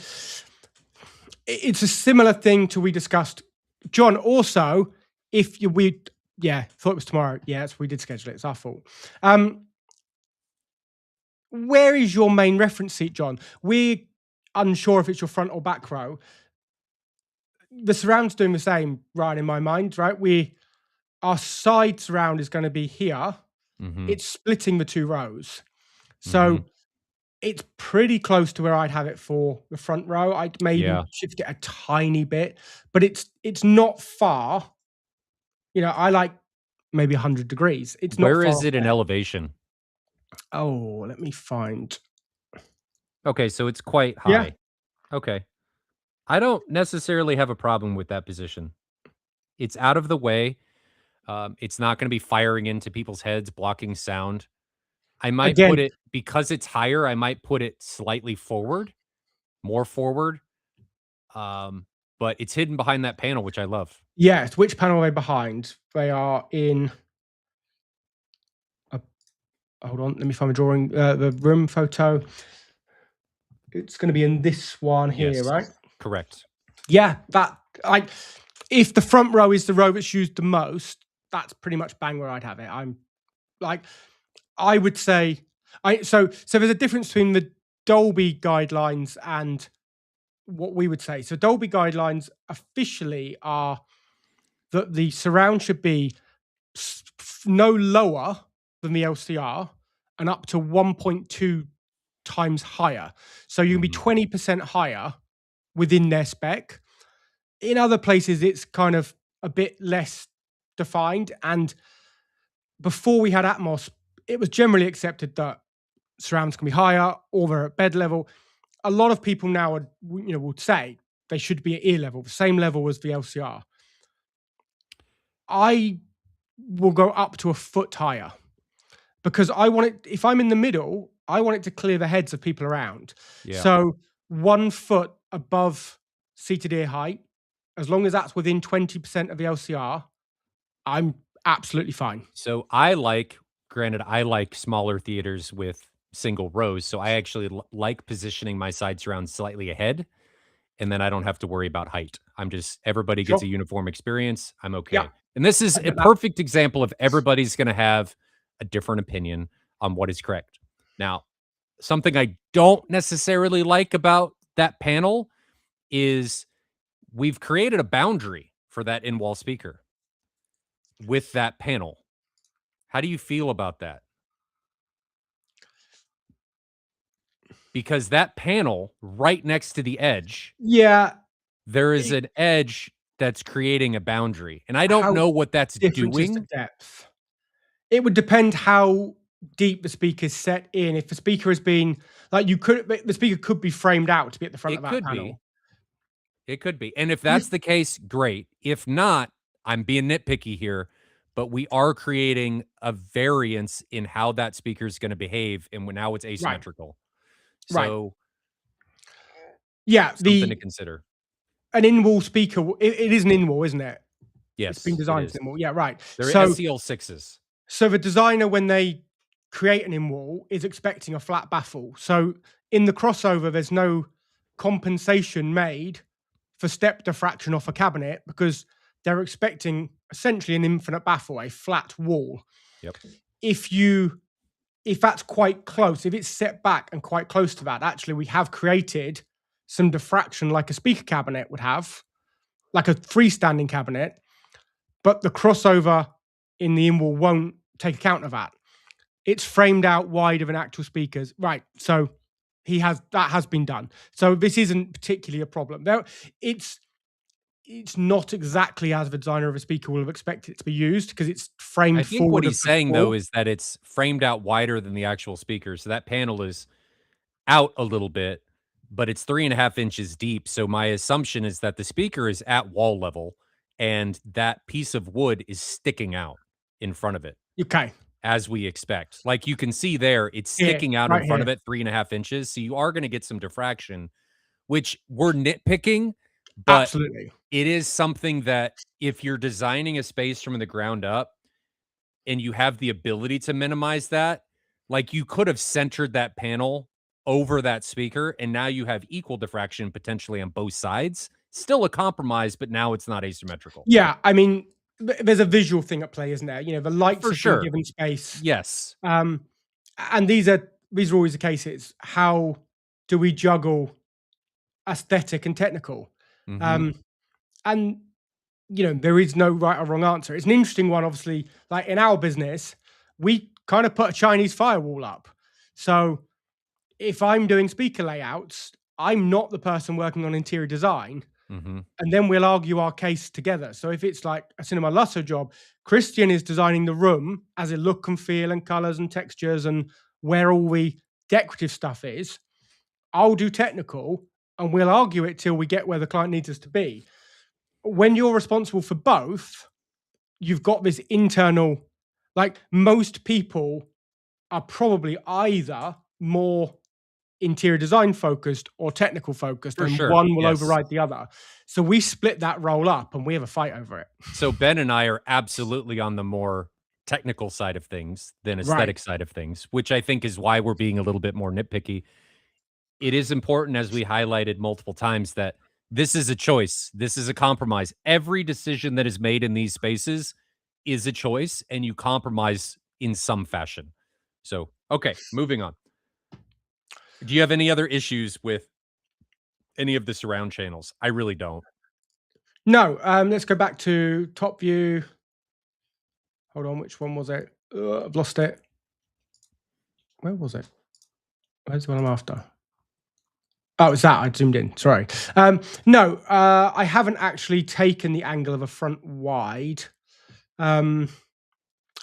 It's a similar thing to we discussed. John, also, if you thought it was tomorrow. Yes, we did schedule it. It's our fault. Where is your main reference seat, John? We're unsure if it's your front or back row. The surround's doing the same, right, in my mind, right? Our side surround is going to be here. Mm-hmm. It's splitting the 2 rows. So it's pretty close to where I'd have it for the front row. I'd maybe shift it a tiny bit, but it's not far. You know, I like maybe 100 degrees. It's not Where far is it in elevation? Oh, let me find. Okay, so it's quite high. Yeah. Okay. I don't necessarily have a problem with that position. It's out of the way. It's not going to be firing into people's heads, blocking sound. I might put it, because it's higher, I might put it slightly forward, more forward. But it's hidden behind that panel, which I love. Yes. Which panel are they behind? They are in. Hold on. Let me find the drawing. The room photo. It's going to be in this one here, right? Correct. Yeah. If the front row is the row that's used the most, that's pretty much bang where I'd have it. I would say, so there's a difference between the Dolby guidelines and what we would say. So Dolby guidelines officially are that the surround should be no lower than the LCR and up to 1.2 times higher. So you can be 20% higher within their spec. In other places, it's kind of a bit less defined. And before we had Atmos, it was generally accepted that surrounds can be higher or they're at bed level. A lot of people now would say they should be at ear level, the same level as the LCR. I will go up to a foot higher because I want it, if I'm in the middle, I want it to clear the heads of people around. Yeah. So 1 foot above seated ear height, as long as that's within 20% of the LCR, I'm absolutely fine. So granted, I like smaller theaters with single rows. So I actually like positioning my side surround slightly ahead, and then I don't have to worry about height. Everybody gets a uniform experience. I'm okay. Yeah. And this is a perfect example of everybody's going to have a different opinion on what is correct. Now, something I don't necessarily like about that panel is we've created a boundary for that in-wall speaker with that panel. How do you feel about that? Because that panel right next to the edge, there is an edge that's creating a boundary, and I don't know what that's doing. Depth. It would depend how deep the speaker's set in. If the speaker has been the speaker could be framed out to be at the front of that panel. It could be, and if that's the case, great. If not, I'm being nitpicky here, but we are creating a variance in how that speaker is going to behave, and now it's Right. asymmetrical. Right. So Yeah. something to consider. An in-wall speaker. It is an in-wall, isn't it? It's been Yes, it designed as is. an in-wall. Yeah. Right. They're SCL6s. So the designer, when they create an in-wall, is expecting a flat baffle. So in the crossover, there's no compensation made for step diffraction off a cabinet because they're expecting essentially an infinite baffle, a flat wall. Yep. If that's quite close, if it's set back and quite close to that, actually we have created some diffraction like a speaker cabinet would have, like a freestanding cabinet, but the crossover in the in-wall won't take account of that. It's framed out wider than actual speakers. Right. So that has been done. So this isn't particularly a problem. Now, it's not exactly as the designer of a speaker will have expected it to be used because it's I framed think what forward of he's the saying, though, wall. is that it's framed out wider than the actual speaker, so that panel is out a little bit, but it's 3.5 inches deep, so my assumption is that the speaker is at wall level, and that piece of wood is sticking out in front of it, Okay. as we expect. Like, you can see there, it's Here, sticking out in right front of here. it 3.5 inches, so you are gonna get some diffraction, which we're nitpicking, but Absolutely. it is something that if you're designing a space from the ground up and you have the ability to minimize that, like, you could have centered that panel over that speaker, and now you have equal diffraction potentially on both sides. Still a compromise, but now it's not asymmetrical. Yeah. I mean, there's a visual thing at play, isn't there? The lights For have been sure. given space. Yes. Um, and these are always the cases. How do we juggle aesthetic and technical? Mhm. Um, and there is no right or wrong answer. It's an interesting one, obviously. Like in our business, we kind of put a Chinese firewall up. So if I'm doing speaker layouts, I'm not the person working on interior design. Mhm. And then we'll argue our case together. So if it's like a Cinema Lusso job, Christian is designing the room as a look and feel and colors and textures and where all the decorative stuff is. I'll do technical and we'll argue it till we get where the client needs us to be. When you're responsible for both, you've got this internal, like most people are probably either more interior design focused or technical focused, For and sure. one will Yes. override the other. So we split that role up and we have a fight over it. So Ben and I are absolutely on the more technical side of things than Right. aesthetic side of things, which I think is why we're being a little bit more nitpicky. It is important, as we highlighted multiple times, that this is a choice. This is a compromise. Every decision that is made in these spaces is a choice, and you compromise in some fashion. So, okay, moving on. Do you have any other issues with any of the surround channels? I really don't. No, let's go back to top view. Hold on, which one was it? I've lost it. Where was it? Where's the one I'm after? Oh, it's that. I zoomed in. Sorry. No, I haven't actually taken the angle of a front wide. Um,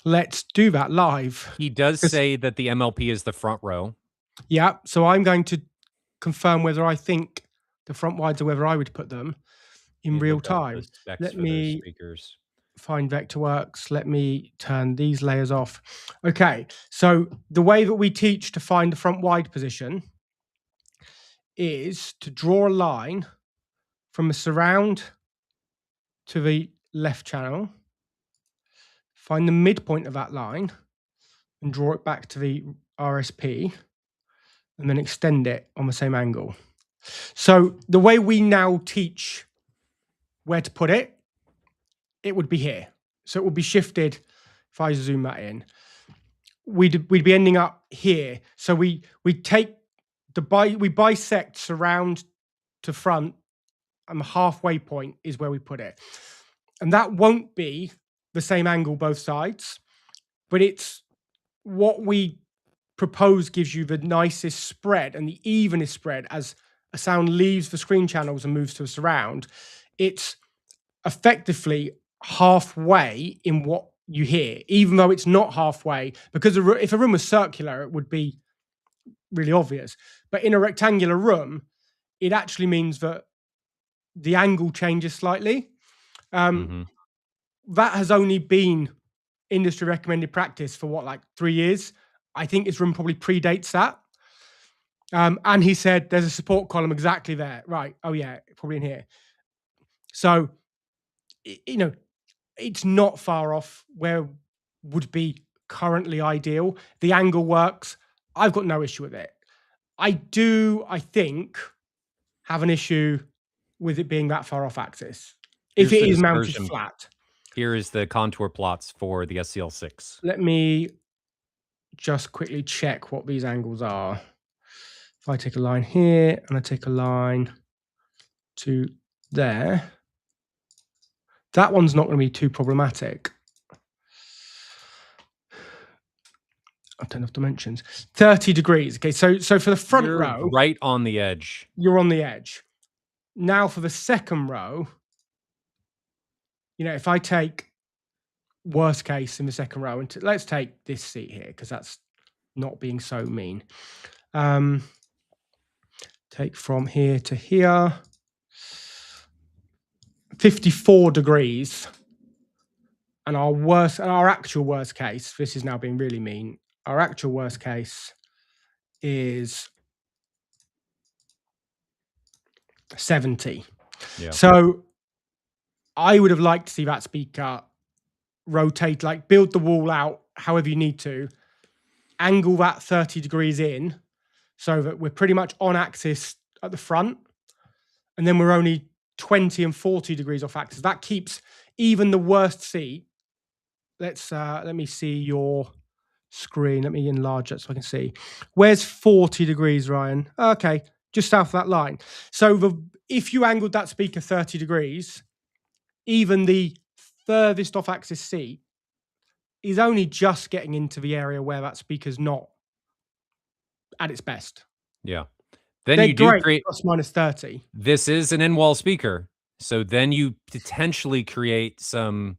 let's do that live. He does 'Cause- say that the MLP is the front row. yeah, so I'm going to confirm whether I think the front wides or whether I would put them Let in me real look up the time. specs Let for those me speakers. find Vectorworks. Let me turn these layers off. Okay, so the way that we teach to find the front wide position is to draw a line from the surround to the left channel, find the midpoint of that line and draw it back to the RSP, and then extend it on the same angle. So the way we now teach where to put it, it would be here. So it would be shifted. If I zoom that in, we'd be ending up here. So we take we bisect surround to front, and the halfway point is where we put it. And that won't be the same angle both sides, but it's what we propose gives you the nicest spread and the evenest spread as a sound leaves the screen channels and moves to a surround. It's effectively halfway in what you hear, even though it's not halfway, because if a room was circular, it would be really obvious. But in a rectangular room, it actually means that the angle changes slightly. Mhm. That has only been industry recommended practice for what, like 3 years. I think his room probably predates that. And he said there's a support column exactly there. Right. Oh yeah, probably in here. So, you know, it's not far off where would be currently ideal. The angle works. I've got no issue with it. I think, have an issue with it being that far off axis. If Here's it the is mounted dispersion. flat. Here is the contour plots for the SCL6. Let me just quickly check what these angles are. If I take a line here and I take a line to there, that one's not going to be too problematic. I don't have dimensions. 30 degrees. Okay, so for the front You're row, right on the edge. you're on the edge. Now for the second row, if I take worst case in the second row, and let's take this seat here because that's not being so mean. Take from here to here, 54 degrees. And our actual worst case, this is now being really mean. Our actual worst case is 70. Yeah. So I would have liked to see that speaker rotate, like build the wall out however you need to, angle that 30 degrees in so that we're pretty much on axis at the front. And then we're only 20 and 40 degrees off axis. That keeps even the worst seat. Let me see your screen. Let me enlarge it so I can see. Where's 40 degrees, Ryan? Okay, just south of that line. So if you angled that speaker 30 degrees, even the furthest off axis seat is only just getting into the area where that speaker's not at its best. Yeah. Then They're you do great, create plus minus 30. This is an in-wall speaker. So then you potentially create some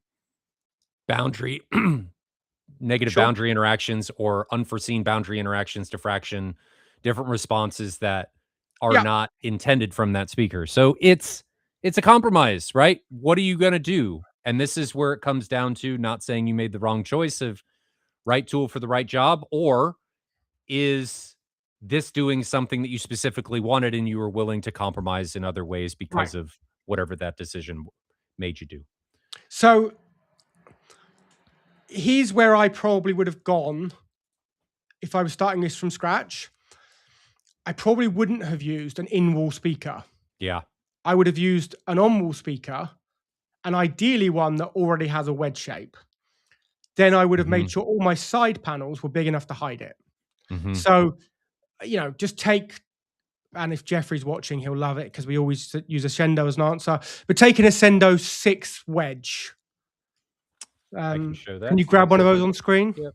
boundary negative Sure. boundary interactions or unforeseen boundary interactions, diffraction, different responses that are Yeah. not intended from that speaker. So it's a compromise, right? What are you going to do? And this is where it comes down to not saying you made the wrong choice of right tool for the right job, or is this doing something that you specifically wanted and you were willing to compromise in other ways because Right. of whatever that decision made you do? So here's where I probably would have gone if I was starting this from scratch. I probably wouldn't have used an in-wall speaker. Yeah. I would have used an on-wall speaker, and ideally one that already has a wedge shape. Then I would have made sure all my side panels were big enough to hide it. So, just take, and if Jeffrey's watching, he'll love it because we always use a Sendo as an answer. But taking a Sendo 6 wedge. I can show that. Can you grab one of those on screen? Yep.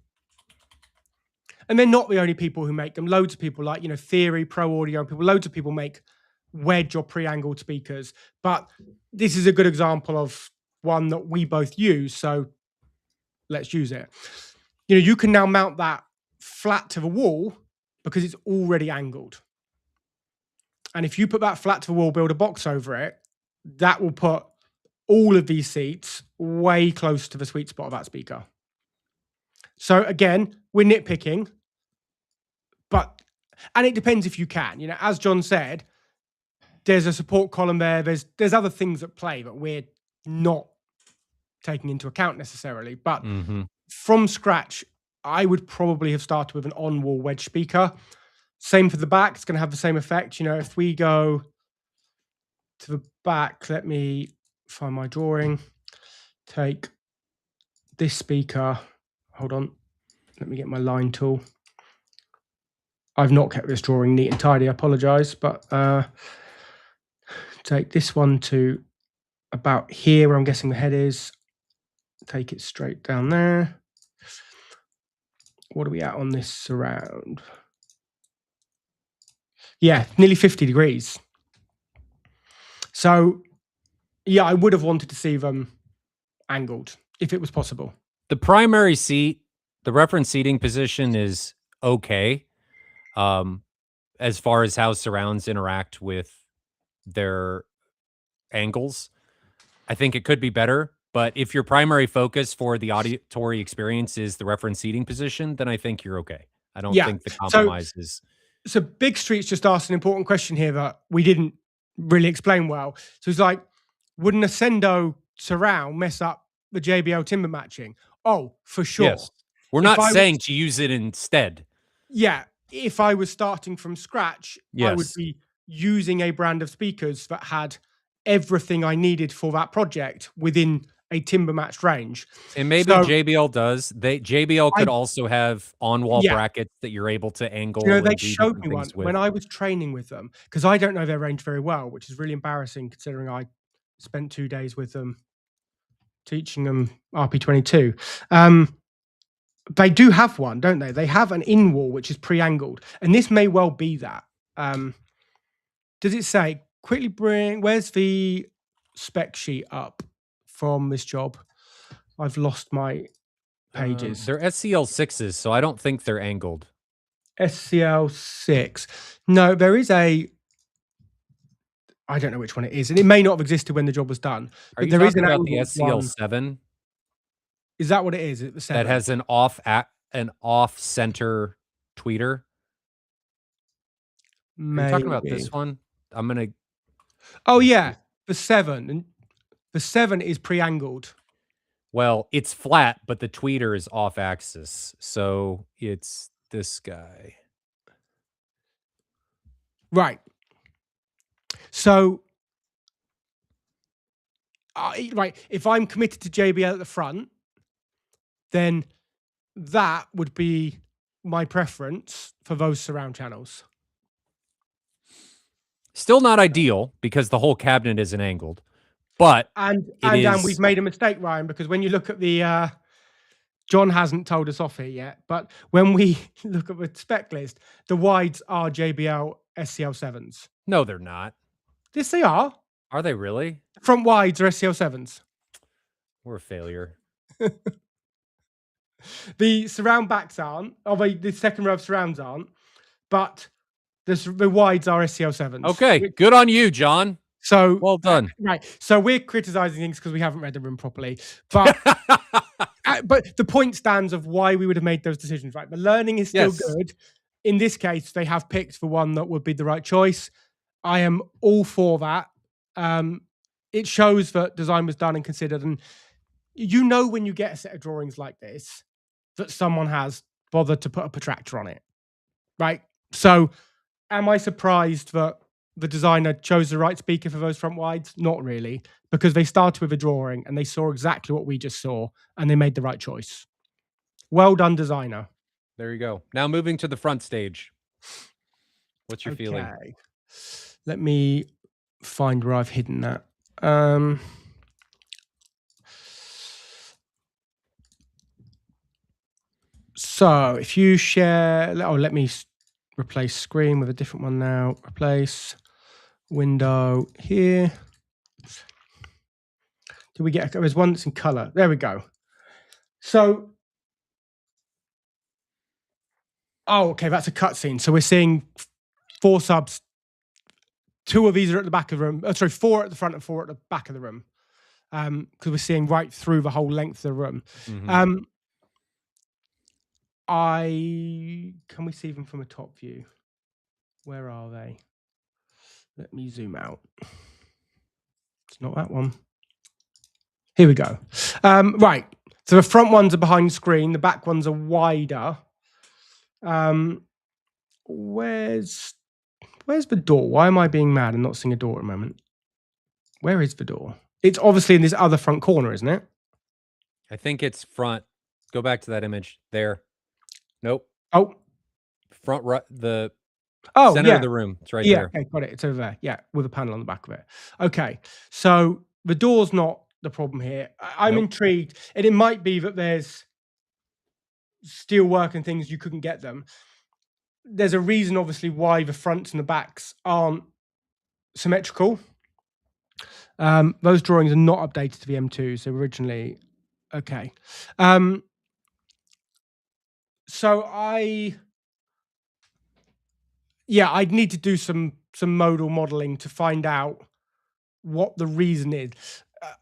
And they're not the only people who make them. Loads of people like, Theory, Pro Audio, loads of people make wedge or pre-angled speakers. But this is a good example of one that we both use. So let's use it. You can now mount that flat to the wall because it's already angled. And if you put that flat to the wall, build a box over it, that will put all of these seats way close to the sweet spot of that speaker. So again, we're nitpicking, and it depends if you can. As John said, there's a support column there. There's other things at play that we're not taking into account necessarily. But from scratch, I would probably have started with an on-wall wedge speaker. Same for the back. It's going to have the same effect. If we go to the back, let me find my drawing. Take this speaker. Hold on. Let me get my line tool. I've not kept this drawing neat and tidy. I apologize. But take this one to about here where I'm guessing the head is. Take it straight down there. What are we at on this surround? Yeah, nearly 50 degrees. So, yeah, I would have wanted to see them angled if it was possible. The primary seat, the reference seating position is okay. As far as how surrounds interact with their angles, I think it could be better. But if your primary focus for the auditory experience is the reference seating position, then I think you're okay. I don't Yeah. think the So compromise is. so Big Street's just asked an important question here that we didn't really explain well. So it's like, would an Ascendo surround mess up the JBL timber matching? Oh, for sure. Yes. We're If not I was, saying to use it instead. yeah, if I was starting from scratch, I would Yes. be using a brand of speakers that had everything I needed for that project within a timber matched range. And maybe So JBL does. JBL I, could also have on-wall yeah, brackets that you're able to you know, angle they and do showed different me one things when with. I was training with them because I don't know their range very well, which is really embarrassing considering I spent 2 days with them teaching them RP22. They do have one, don't they? They have an in wall which is pre-angled, and this may well be that. Does it say quickly bring? Where's the spec sheet up from this job? I've lost my pages. They're SCL6s, so I don't think they're angled. SCL6. No, there is a. I don't know which one it is, and it may not have existed when the job was done. Are But you there is talking an about the angled one. SCL7 Is that what it is? Is it the that 7? has an off center tweeter? Are you talking about Maybe. this one? I'm gonna. Oh Let's yeah, see. the 7. And the 7 is pre-angled. Well, it's flat, but the tweeter is off axis, so it's this guy. Right. So, right, if I'm committed to JBL at the front, then that would be my preference for those surround channels. Still not ideal because the whole cabinet isn't angled, but And it we've is. made a mistake, Ryan, because when you look at the John hasn't told us off here yet, but when we look at the spec list, the wides are JBL SCL7s. No, they're not. Yes, they are. Are they really? Front wides are SCL7s. We're a failure. The surround backs aren't, or the second row of surrounds aren't, but the wides are SCL7s. Okay, good on you, John. So Well done. right. So we're criticizing things because we haven't read the room properly. But but the point stands of why we would have made those decisions, right? The learning is still Yes. good. In this case, they have picked the one that would be the right choice. I am all for that. It shows that design was done and considered. And you know when you get a set of drawings like this, that someone has bothered to put a protractor on it, right? So am I surprised that the designer chose the right speaker for those front wides? Not really, because they started with a drawing and they saw exactly what we just saw and they made the right choice. Well done, designer. There you go. Now moving to the front stage. What's your feeling? Okay. Let me find where I've hidden that. So if you share, let me replace screen with a different one now. Replace window here. Do we get, there's one that's in color. There we go. So, oh, okay, that's a cutscene. So we're seeing 4 subs. 2 of these are at the back of the room. Sorry, 4 at the front and 4 at the back of the room. Because we're seeing right through the whole length of the room. Mm-hmm. Can we see them from a top view? Where are they? Let me zoom out. It's not that one. Here we go. Right. So the front ones are behind the screen. The back ones are wider. Where's the door? Why am I being mad and not seeing a door at the moment? Where is the door? It's obviously in this other front corner, isn't it? I think it's front. Go back to that image there. Nope. Oh, Front right. The oh, center yeah. of the room. It's right Yeah, there. okay, got it. It's over there. Yeah, with a panel on the back of it. Okay, so the door's not the problem here. I'm Nope. intrigued, and it might be that there's steel work and things you couldn't get them. There's a reason, obviously, why the fronts and the backs aren't symmetrical. Those drawings are not updated to the M2, so originally, okay. So I'd need to do some modal modeling to find out what the reason is.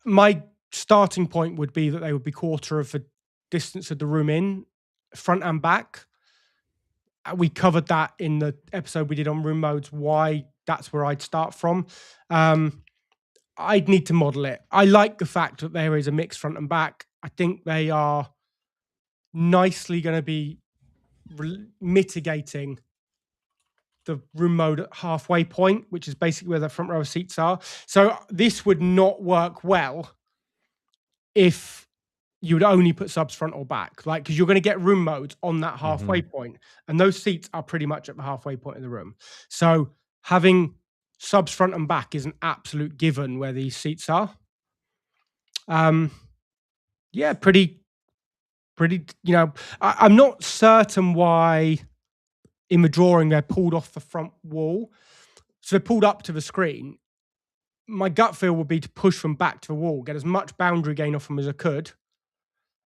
My starting point would be that they would be quarter of the distance of the room in, front and back. We covered that in the episode we did on room modes, why that's where I'd start from. I'd need to model it. I like the fact that there is a mix front and back. I think they are nicely going to be mitigating the room mode at halfway point, which is basically where the front row seats are. So this would not work well if you would only put subs front or back, like, because you're going to get room modes on that halfway point, and those seats are pretty much at the halfway point of the room. So having subs front and back is an absolute given where these seats are. Yeah, pretty. You know, I'm not certain why in the drawing they're pulled off the front wall, so they're pulled up to the screen. My gut feel would be to push them back to the wall, get as much boundary gain off them as I could,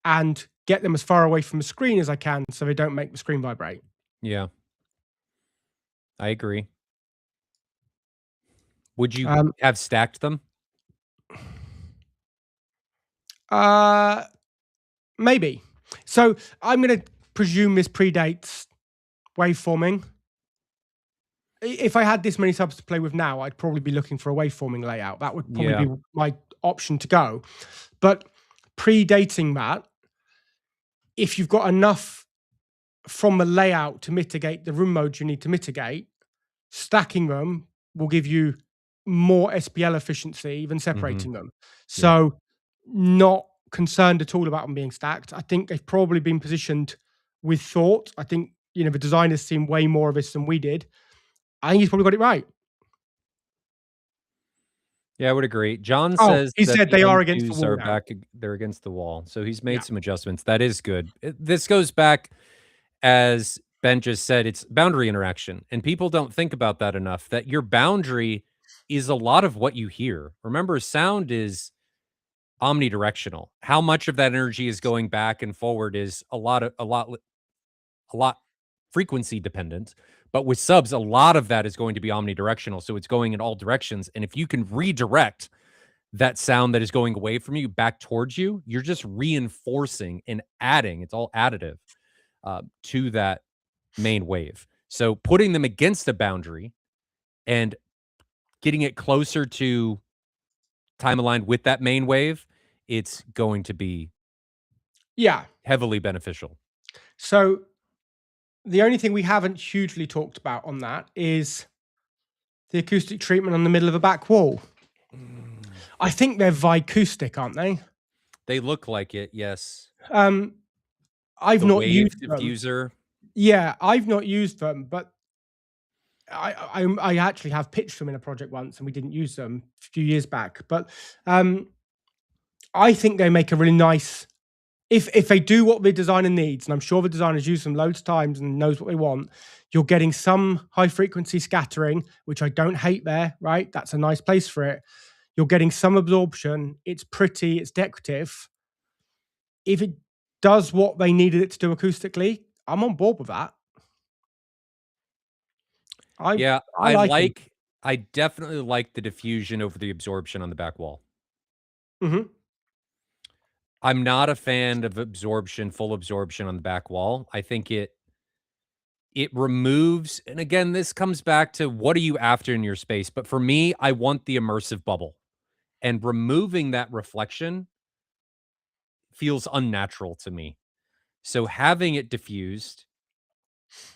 and get them as far away from the screen as I can so they don't make the screen vibrate. Yeah. I agree. Would you have stacked them? Maybe. So I'm going to presume this predates waveforming. If I had this many subs to play with now, I'd probably be looking for a waveforming layout. That would probably be my option to go. But predating that, if you've got enough from the layout to mitigate the room modes you need to mitigate, stacking them will give you more SPL efficiency than separating them. So not concerned at all about them being stacked. I think they've probably been positioned with thought. I think, you know, the designers seen way more of this than we did. I think he's probably got it right. Yeah, I would agree. John says he said they are against the wall are now. back. They're against the wall, so he's made some adjustments. That is good. This goes back, as Ben just said, it's boundary interaction, and people don't think about that enough. That your boundary is a lot of what you hear. Remember, sound is omnidirectional. How much of that energy is going back and forward is a lot frequency dependent. But with subs, a lot of that is going to be omnidirectional. So it's going in all directions. And if you can redirect that sound that is going away from you back towards you, you're just reinforcing and adding. It's all additive to that main wave. So putting them against a boundary and getting it closer to time aligned with that main wave, it's going to be heavily beneficial. So the only thing we haven't hugely talked about on that is the acoustic treatment on the middle of a back wall. I think they're Vicoustic, aren't they? They look like it, yes. I've not used diffuser. Yeah, I've not used them, but I actually have pitched them in a project once, and we didn't use them a few years back. But I think they make a really nice. If they do what the designer needs, and I'm sure the designer's used them loads of times and knows what they want, you're getting some high frequency scattering, which I don't hate there, right? That's a nice place for it. You're getting some absorption. It's pretty, it's decorative. If it does what they needed it to do acoustically, I'm on board with that. I definitely like the diffusion over the absorption on the back wall. I'm not a fan of full absorption on the back wall. I think it removes, and again, this comes back to what are you after in your space? But for me, I want the immersive bubble, and removing that reflection feels unnatural to me. So having it diffused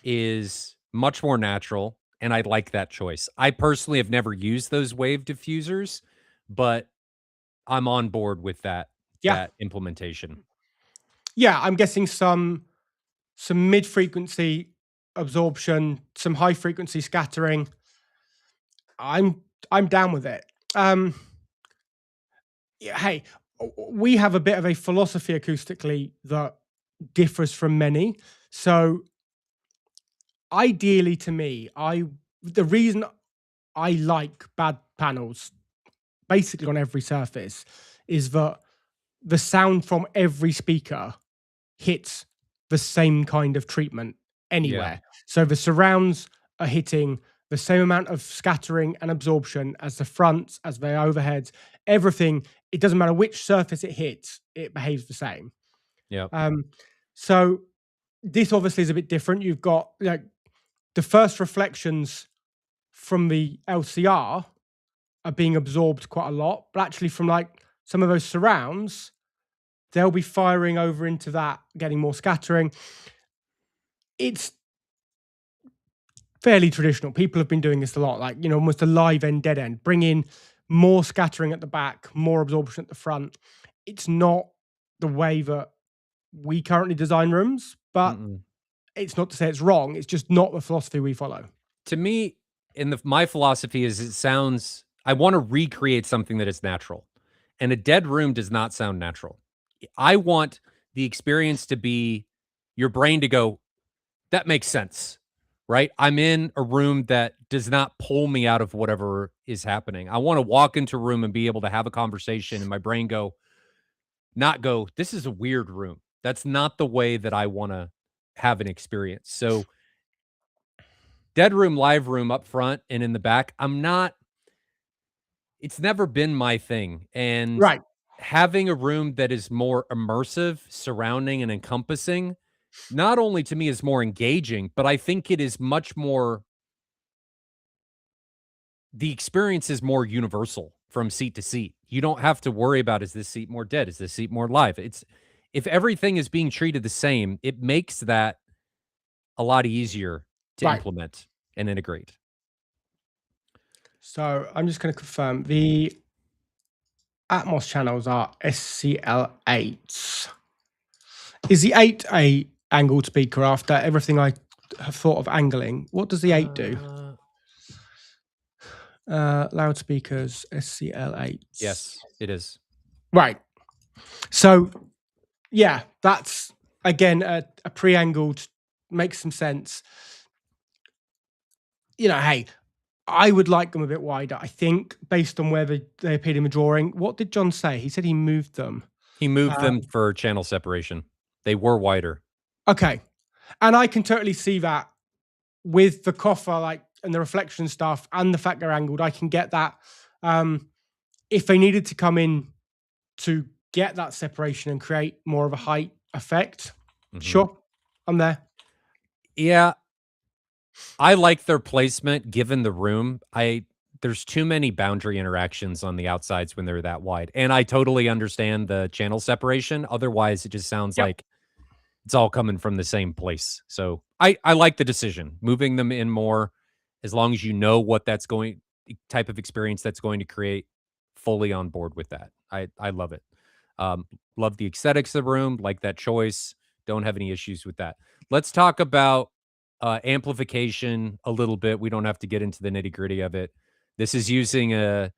is much more natural, and I like that choice. I personally have never used those wave diffusers, but I'm on board with that implementation. Yeah, I'm guessing some mid-frequency absorption, some high-frequency scattering. I'm down with it. Hey, we have a bit of a philosophy acoustically that differs from many. So ideally to me, the reason I like bad panels basically on every surface is that the sound from every speaker hits the same kind of treatment anywhere. So the surrounds are hitting the same amount of scattering and absorption as the fronts, as the overheads, everything. It doesn't matter which surface it hits, it behaves the same. Yeah. So this obviously is a bit different. You've got like the first reflections from the LCR are being absorbed quite a lot, but actually from like some of those surrounds, they'll be firing over into that, getting more scattering. It's fairly traditional. People have been doing this a lot, like, you know, almost a live end, dead end, bring in more scattering at the back, more absorption at the front. It's not the way that we currently design rooms, but it's not to say it's wrong. It's just not the philosophy we follow. To me, my philosophy is I want to recreate something that is natural. And a dead room does not sound natural. I want the experience to be your brain to go, that makes sense, right? I'm in a room that does not pull me out of whatever is happening. I want to walk into a room and be able to have a conversation and my brain not go, this is a weird room. That's not the way that I want to have an experience. So dead room, live room up front and in the back, it's never been my thing. And Right. having a room that is more immersive, surrounding and encompassing, not only to me is more engaging, but I think it is much more, the experience is more universal from seat to seat. You don't have to worry about, is this seat more dead? Is this seat more live? If everything is being treated the same, it makes that a lot easier to Right. implement and integrate. So I'm just going to confirm the Atmos channels are SCL8s. Is the 8 a angled speaker after everything I have thought of angling? What does the 8 do? Loudspeakers, SCL8s. Yes, it is. Right. So, yeah, that's, again, a pre-angled, makes some sense. You know, hey, I would like them a bit wider, I think, based on where they appeared in the drawing. What did John say? He said he moved them. He moved them for channel separation. They were wider. Okay. And I can totally see that with the coffer, like, and the reflection stuff and the fact they're angled. I can get that. If they needed to come in to get that separation and create more of a height effect, sure, I'm there. Yeah. I like their placement given the room. There's too many boundary interactions on the outsides when they're that wide. And I totally understand the channel separation. Otherwise, it just sounds like it's all coming from the same place. So I like the decision. Moving them in more, as long as you know what type of experience that's going to create, fully on board with that. I love it. Love the aesthetics of the room, like that choice. Don't have any issues with that. Let's talk about amplification a little bit. We don't have to get into the nitty gritty of it. This is using a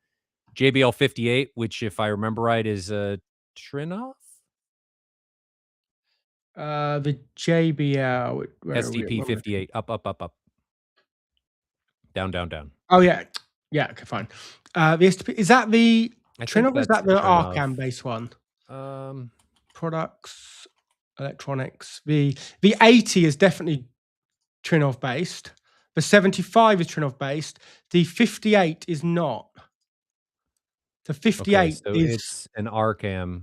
JBL 58, which, if I remember right, is a Trinnov? The JBL SDP 58. Up, up, up, up. Down, down, down. Oh, yeah. Yeah, okay, fine. The SDP, is that the Trinnov or is that the Trinnov. Arcam base one? Products, electronics. The 80 is definitely Trinnov based. The 75 is Trinnov based. The 58 is not. The 58 so is, it's an Arcam.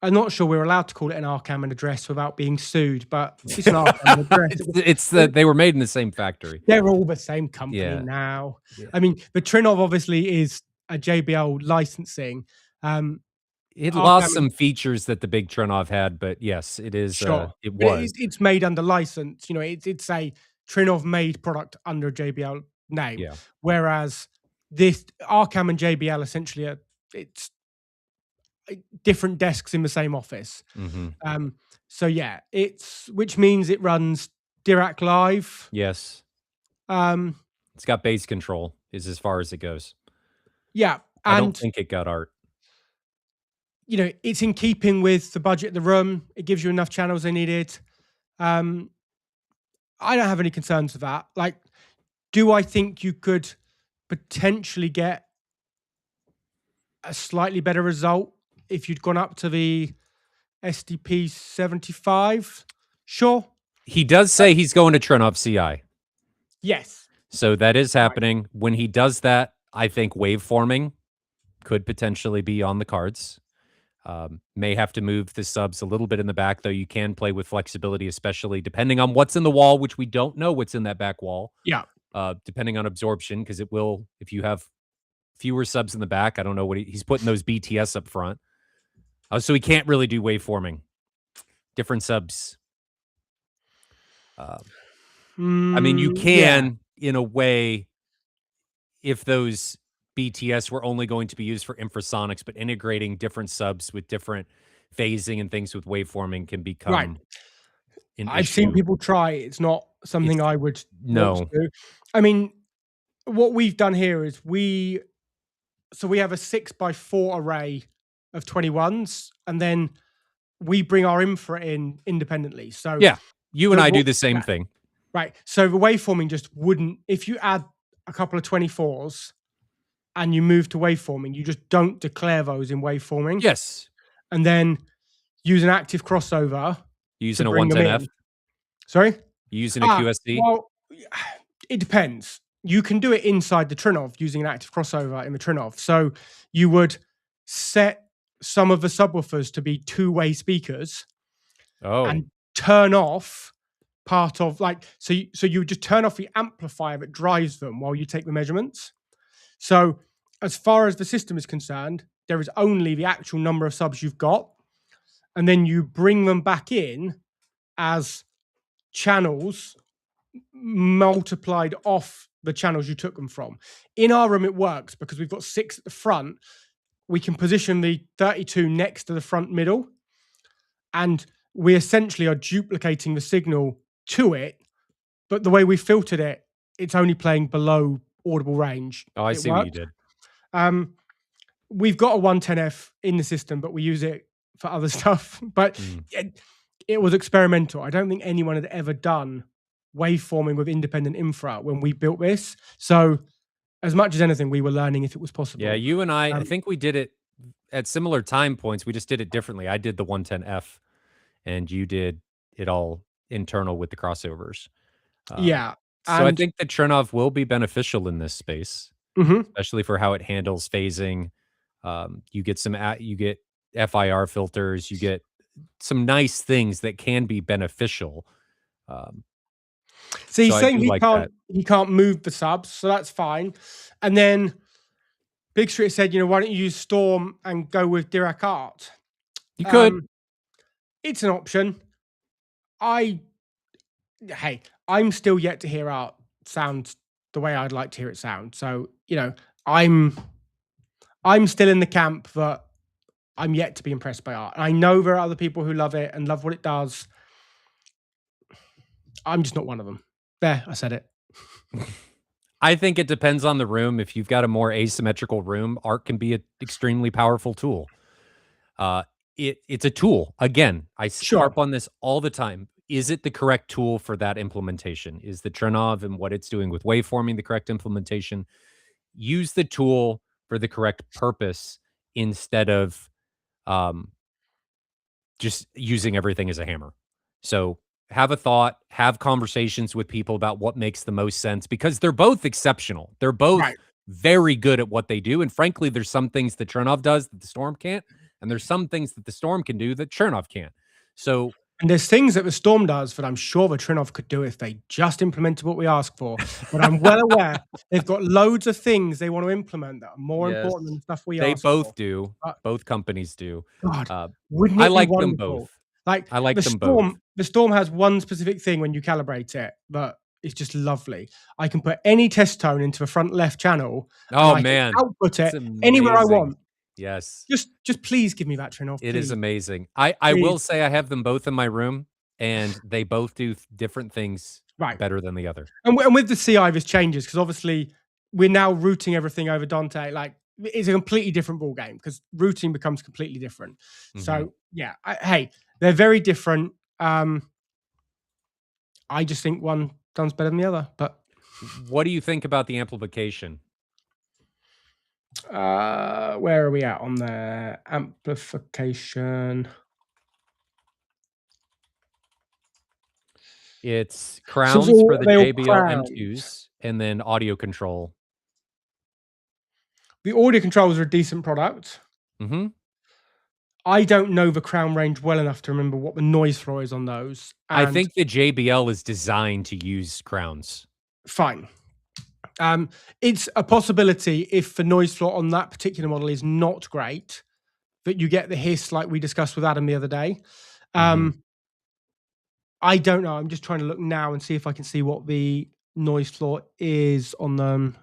I'm not sure we're allowed to call it an Arcam and address without being sued, but it's an Arcam and address. They were made in the same factory. They're all the same company now. Yeah. I mean, the Trinnov obviously is a JBL licensing. It lost some features that the big Trinnov had, but yes, it is. Sure. It was. It's made under license. You know, it's a Trinnov made product under a JBL name. Yeah. Whereas this Arcam and JBL essentially it's different desks in the same office. So yeah, which means it runs Dirac Live. Yes. It's got bass control is as far as it goes. Yeah. I don't think it got art. You know, it's in keeping with the budget of the room. It gives you enough channels they needed. I don't have any concerns with that. Like, do I think you could potentially get a slightly better result if you'd gone up to the SDP 75? Sure. He does say he's going to Trinnov CI. Yes. So that is Right. happening. When he does that, I think waveforming could potentially be on the cards. May have to move the subs a little bit in the back, though you can play with flexibility, especially depending on what's in the wall, which we don't know what's in that back wall, Yeah. depending on absorption, because it will, if you have fewer subs in the back, I don't know what he's putting those BTS up front. So he can't really do waveforming. Different subs. Uh, I mean, you Yeah. can, in a way, if those BTS were only going to be used for infrasonics, but integrating different subs with different phasing and things with waveforming can Right. become an I've seen issue. people try. It's not It's something I would want to no. do. I mean, what we've done here is we have a 6x4 array of 21s, and then we bring our infra in independently. So Yeah. You and so I do what the same yeah, thing. right. So the waveforming just wouldn't, if you add a couple of 24s and you move to waveforming, you just don't declare those in waveforming, Yes. and then use an active crossover to Using a bring them 110F, in. Sorry? using a QSC. Well, it depends. You can do it inside the Trinov using an active crossover in the Trinov. So you would set some of the subwoofers to be two-way speakers Oh, and turn off part of, like, so you would just turn off the amplifier that drives them while you take the measurements. So as far as the system is concerned, there is only the actual number of subs you've got, and then you bring them back in as channels multiplied off the channels you took them from. In our room, it works because we've got 6 at the front. We can position the 32 next to the front middle, and we essentially are duplicating the signal to it. But the way we filtered it, it's only playing below audible range. oh, I It see what you works. did. Um, we've got a 110F in the system, but we use it for other stuff. But Mm. it was experimental. I don't think anyone had ever done waveforming with independent infra when we built this. So, as much as anything, we were learning if it was Yeah, possible. you and I Um, think we did it at similar time points. We just did it differently. I did the 110F and you did it all internal with the crossovers. Um, yeah, so I and think that Chernov will be beneficial in this space, mhm. especially for how it handles phasing. You get you get FIR filters, you get some nice things that can be beneficial. Um, So so he's I saying do like that. he can't move the subs, so that's fine. And then Big Street said, why don't you use Storm and go with Dirac Art? You could. Um, it's an option. I Hey, I'm still yet to hear Art sound the way I'd like to hear it sound. So, I'm I'm still in the camp that I'm yet to be impressed by Art. I know there are other people who love it and love what it does. I'm just not one of them. There, I said it. I think it depends on the room. If you've got a more asymmetrical room, art can be an extremely powerful tool. Uh, it's a tool. Again, Sure. harp on this all the time. Is it the correct tool for that implementation? Is the Trinov and what it's doing with waveforming the correct implementation? Use the tool for the correct purpose instead of um, just using everything as a hammer. So have a thought, have conversations with people about what makes the most sense because they're both exceptional. They're both Right. very good at what they do. And frankly, there's some things that Chernov does that the Storm can't. And there's some things that the Storm can do that Chernov can't. So And there's things that the Storm does that I'm sure the Trinov could do if they just implemented what we asked for. But I'm well aware they've got loads of things they want to implement that are more yes, important than the stuff we they asked for. both do. But Both companies do. God, Uh, wouldn't I it be like them wonderful? both. Like I like them both. The Storm has one specific thing when you calibrate it that is just lovely. I can put any test tone into the front left channel and Oh I can man, output it's it anywhere I amazing. want. Yes. Just please give me that Trinov, It is please. amazing. I Please. will say I have them both in my room, and they both do different things Right. better than the other. And with the CI, this changes because obviously we're now routing everything over Dante. Like it's a completely different ball game because routing becomes completely different. Mhm. So yeah, hey, they're very different. I just think one sounds better than the other. But What do you think about the amplification? where are we at on the amplification? It's So crowns for are the they all JBL crowns? M2s. and then audio control. The audio controls are a decent product. Mm-hmm. I don't know the Crown range well enough to remember what the noise floor is on those. I And think the JBL is designed to use crowns. fine. It's a possibility if the noise floor on that particular model is not great, that you get the hiss like we discussed with Adam the other day. Mhm. I don't know. I'm just trying to look now and see if I can see what the noise floor is on them.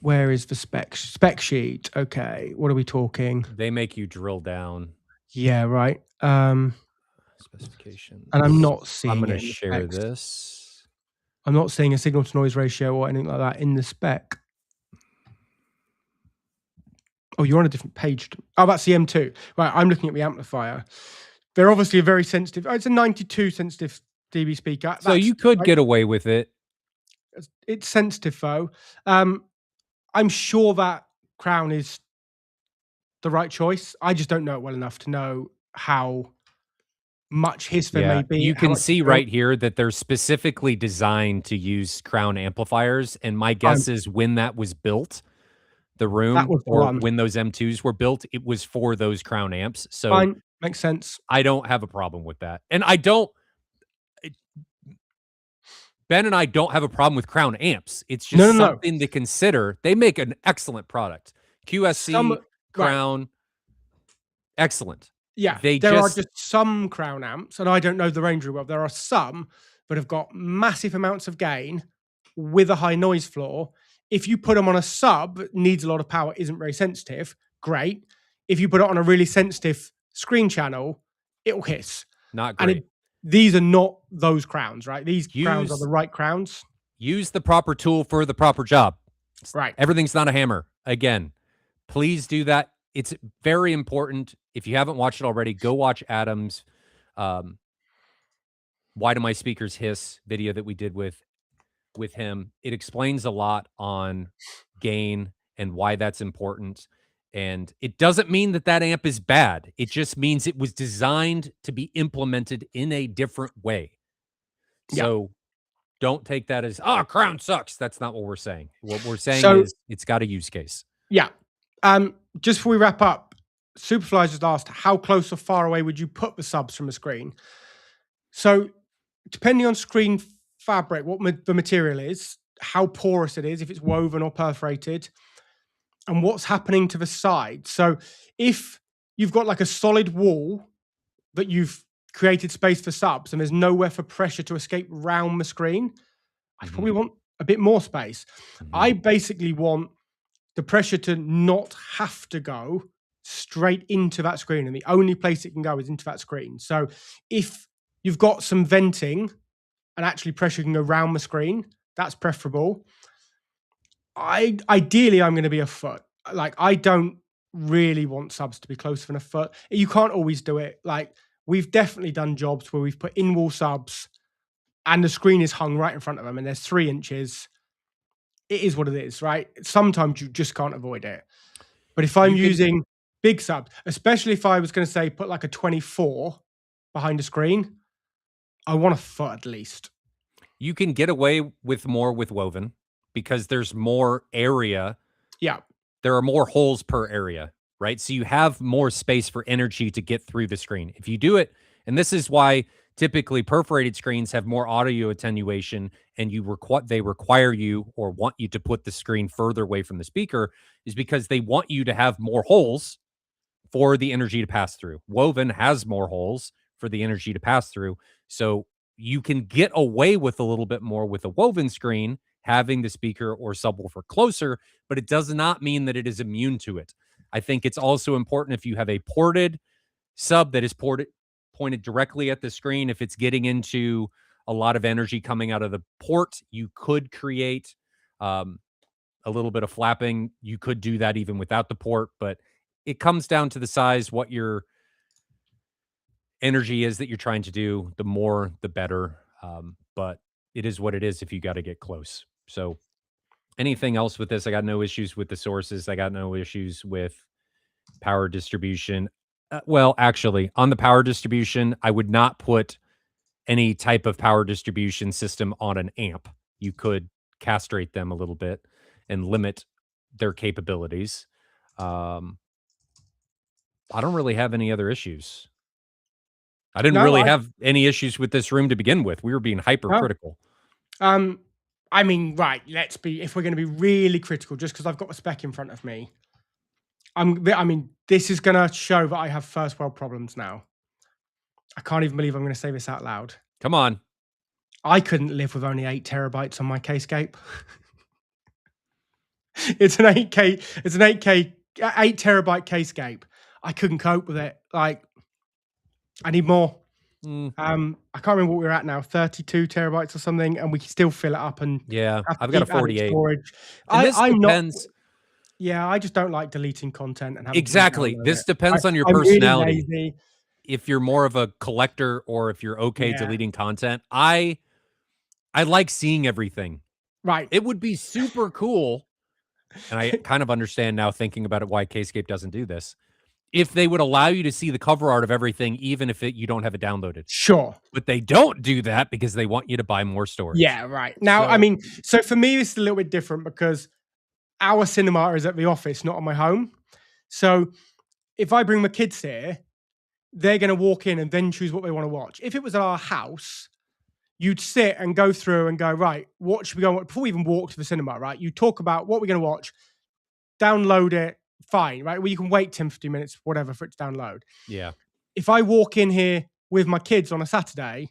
Where is the spec sheet? Okay, what are we talking? They make you drill down Yeah, right. specifications. And I'm not I'm seeing gonna it in the share specs. this. I'm not seeing a signal to noise ratio or anything like that in the spec. Oh, you're on a different page. Oh, that's the M2. Right, I'm looking at the amplifier. They're obviously a very sensitive. It's a 92 sensitive dB speaker. So you could right. get away with it. It's sensitive though. I'm sure that Crown is the right choice. I just don't know it well enough to know how much hiss there Yeah, may be. you How can much see drill. right here that they're specifically designed to use crown amplifiers, and my Um, guess is when that was built, the that room, was the or one. when those M2s were built, it was for those crown amps. So Fine, makes sense. I don't have a problem with that. And I don't it Ben and I don't have a problem with crown amps. It's No, just no, no. something to consider. They make an excellent product. Some QSC, right. Crown, excellent. Yeah, They there are just just some Crown amps, and I don't know the range very well. There are some that have got massive amounts of gain with a high noise floor. If you put them on a sub that needs a lot of power, isn't very sensitive, great. If you put it on a really sensitive screen channel, it'll hiss. not And great. these are not those crowns, right? These crowns are the Use right crowns. use the proper tool for the proper job. Right. Everything's not a hammer. Again, please do that. It's very important. If you haven't watched it already, go watch Adam's "Why Do My Speakers Hiss" video that we did with him. It explains a lot on gain and why that's important. And it doesn't mean that that amp is bad. It just means it was designed to be implemented in a different way. Yeah. So don't take that as, oh, crown sucks. That's not what we're saying. What we're saying So is it's got a use case. yeah. Just before we wrap up, Superfly just asked, how close or far away would you put the subs from the screen? So, depending on screen fabric, what the material is, how porous it is, if it's woven or perforated, and what's happening to the side. So, if you've got like a solid wall that you've created space for subs and there's nowhere for pressure to escape round the screen, I probably want a bit more space. I basically want the pressure to not have to go straight into that screen, and the only place it can go is into that screen. So if you've got some venting and actually pressure can go around the screen, that's preferable. Ideally I'm going to be a foot. Like, I don't really want subs to be closer than a foot. You can't always do it. Like, we've definitely done jobs where we've put in-wall subs and the screen is hung right in front of them and there's 3 inches. It is what it is, right? Sometimes you just can't avoid it. But if I'm using big subs, especially if I was going to say put like a 24 behind a screen, I want a foot at least. You can get away with more with woven because there's more area. Yeah. There are more holes per area, right? So you have more space for energy to get through the screen. If you do it, and this is why typically perforated screens have more audio attenuation, and they require you or want you to put the screen further away from the speaker, is because they want you to have more holes for the energy to pass through. Woven has more holes for the energy to pass through. So you can get away with a little bit more with a woven screen, having the speaker or subwoofer closer, but it does not mean that it is immune to it. I think it's also important if you have a ported sub that is pointed directly at the screen, if it's getting into a lot of energy coming out of the port, you could create a little bit of flapping. You could do that even without the port, but it comes down to the size, what your energy is that you're trying to do. The more, the better. But it is what it is if you got to get close. So anything else with this? I got no issues with the sources. I got no issues with power distribution. Well, actually, on the power distribution, I would not put any type of power distribution system on an amp. You could castrate them a little bit and limit their capabilities. Um, I don't really have any other issues. I didn't No, really have any issues with this room to begin with. We were being no. hypercritical. Um, I mean, right, if we're gonna be really critical, just because 'cause I've got the spec in front of me, I mean, this is gonna show that I have first world problems now. I can't even believe I'm gonna say this out loud. Come on. I couldn't live with only 8 terabytes on my Kscape. It's an 8K, it's an 8K, 8 terabyte Kscape. I couldn't cope with it. Like, I need more. Mm, I can't remember what we're at now, 32 terabytes or something, and we can still fill it up and yeah, have to I've got a keep adding 48. storage. And this I'm not. depends. Yeah, I just don't like deleting content and having to Exactly. re-download This it. I, depends on your I'm really personality. lazy. If you're more of a collector or if you're okay Yeah, deleting content, I like seeing everything. right. It would be super cool, and I kind of understand now thinking about it why Kscape doesn't do this. If they would allow you to see the cover art of everything, even if you don't have it downloaded. Sure. But they don't do that because they want you to buy more storage. Yeah, right. Now, I So mean, so for me, this is a little bit different because our cinema is at the office, not on my home. So if I bring my kids here, they're going to walk in and then choose what they want to watch. If it was at our house, you'd sit and go through and go, right, what should we go watch? Before we even walk to the cinema, right? You talk about what we're going to watch, download it, fine, right? Well, you can wait 10, 15 minutes, whatever, for it to download. yeah. If I walk in here with my kids on a Saturday,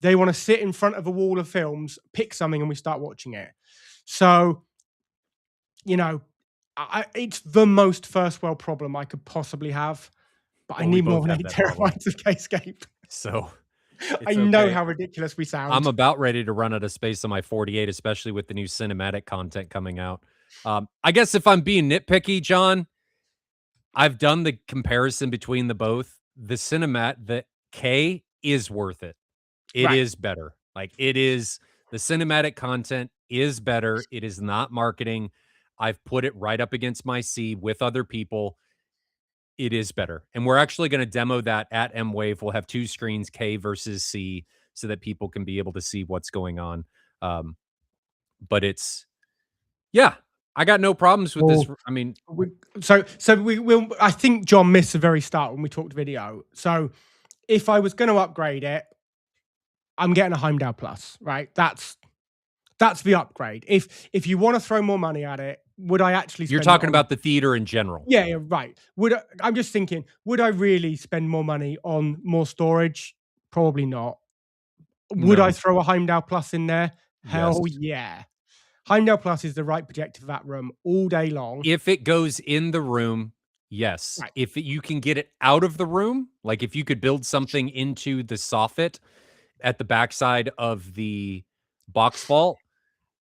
they want to sit in front of a wall of films, pick something, and we start watching it. So, you know, it's the most first world problem I could possibly have, but I Well, we need more both than have 8 that problem. terabytes of Kscape. So I it's know okay. how ridiculous we sound. I'm about ready to run out of space on my 48, especially with the new cinematic content coming out. I guess if I'm being nitpicky, John, I've done the comparison between the both. The K is worth it. It Right. is better. Like it is the cinematic content is better. It is not marketing. I've put it right up against my C with other people. It is better. And we're actually going to demo that at M Wave. We'll have 2 screens, K versus C, so that people can be able to see what's going on. Um, but it's yeah, I got no problems with this. Well, I mean, we, so we will. I think John missed the very start when we talked video. So if I was going to upgrade it, I'm getting a Heimdall Plus, right? That's the upgrade. If you want to throw more money at it, would I actually? you're Spend it talking on, about the theater in general. yeah, yeah, right. I'm just thinking, would I really spend more money on more storage? Probably not. Would I No. throw a Heimdall Plus in there? Yes. Hell yeah. Heimdall Plus is the right projector for that room all day long. If it goes in the room, yes. Right. If you can get it out of the room, like if you could build something into the soffit at the backside of the box vault,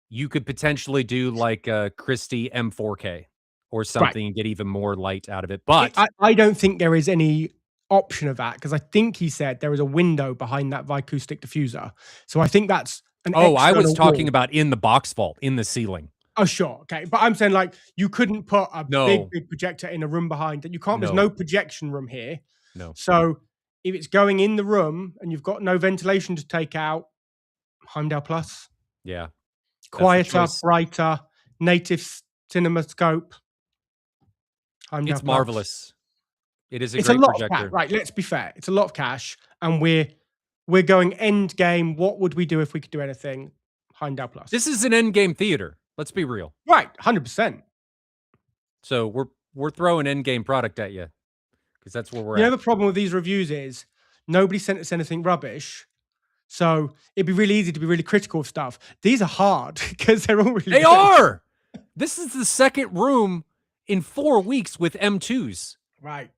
you could potentially do like a Christie M4K or Right. something and get even more light out of it. But I don't think there is any option of that because I think he said there is a window behind that acoustic diffuser. So I think that's an oh, I was external talking wall. about in the box vault, in the ceiling. Oh, sure. Okay. But I'm saying like you couldn't put a No, big projector in a room behind that. You can't, there's no, no projection room here. no. So if it's going in the room and you've got no ventilation to take out, Heimdall Plus, Yeah, that's the quieter, choice. brighter, native cinema scope, Heimdall It's Plus. marvelous. It is a It's a great lot of cash, projector. right? Let's be fair. It's a lot of cash, and we're going end game. What would we do if we could do anything? Heimdall Plus. This is an end game theater. Let's be real. Right, 100%. So we're throwing end game product at you because that's where we're You know, at. the problem with these reviews is nobody sent us anything rubbish. So it'd be really easy to be really critical of stuff. These are hard because they're all really They good. are. This is the second room in 4 weeks with M2s. Right.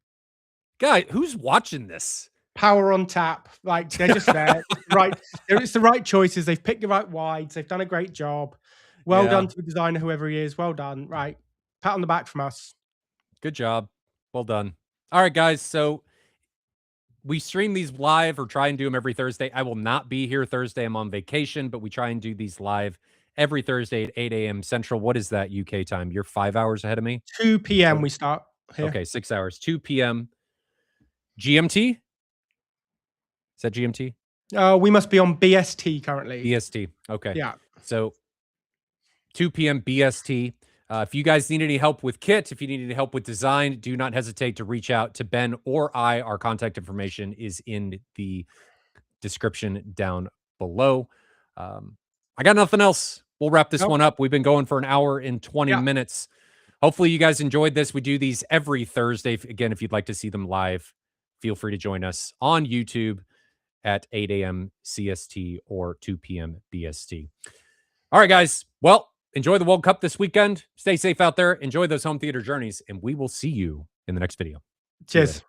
Guy, who's watching this? Power on tap. Like they're just there. Right. It's the right choices. They've picked the right wides. They've done a great job. Well Yeah. done to the designer, whoever he is. Well done. Right. Pat on the back from us. Good job. Well done. All right, guys. So we stream these live or try and do them every Thursday. I will not be here Thursday. I'm on vacation, but we try and do these live every Thursday at 8 a.m. Central. What is that UK time? You're 5 hours ahead of me? 2 p.m. So- we start here. Okay, 6 hours. 2 p.m. GMT? Is that GMT? We must be on BST currently. BST. Okay. Yeah. So 2 p.m. BST. If you guys need any help with kit, if you need any help with design, do not hesitate to reach out to Ben or I. Our contact information is in the description down below. I got nothing else. We'll wrap this one up. We've been going for an hour and 20 minutes. Hopefully you guys enjoyed this. We do these every Thursday. Again, if you'd like to see them live, feel free to join us on YouTube at 8 a.m. CST or 2 p.m. BST. All right, guys. Well, enjoy the World Cup this weekend. Stay safe out there. Enjoy those home theater journeys, and we will see you in the next video. Cheers.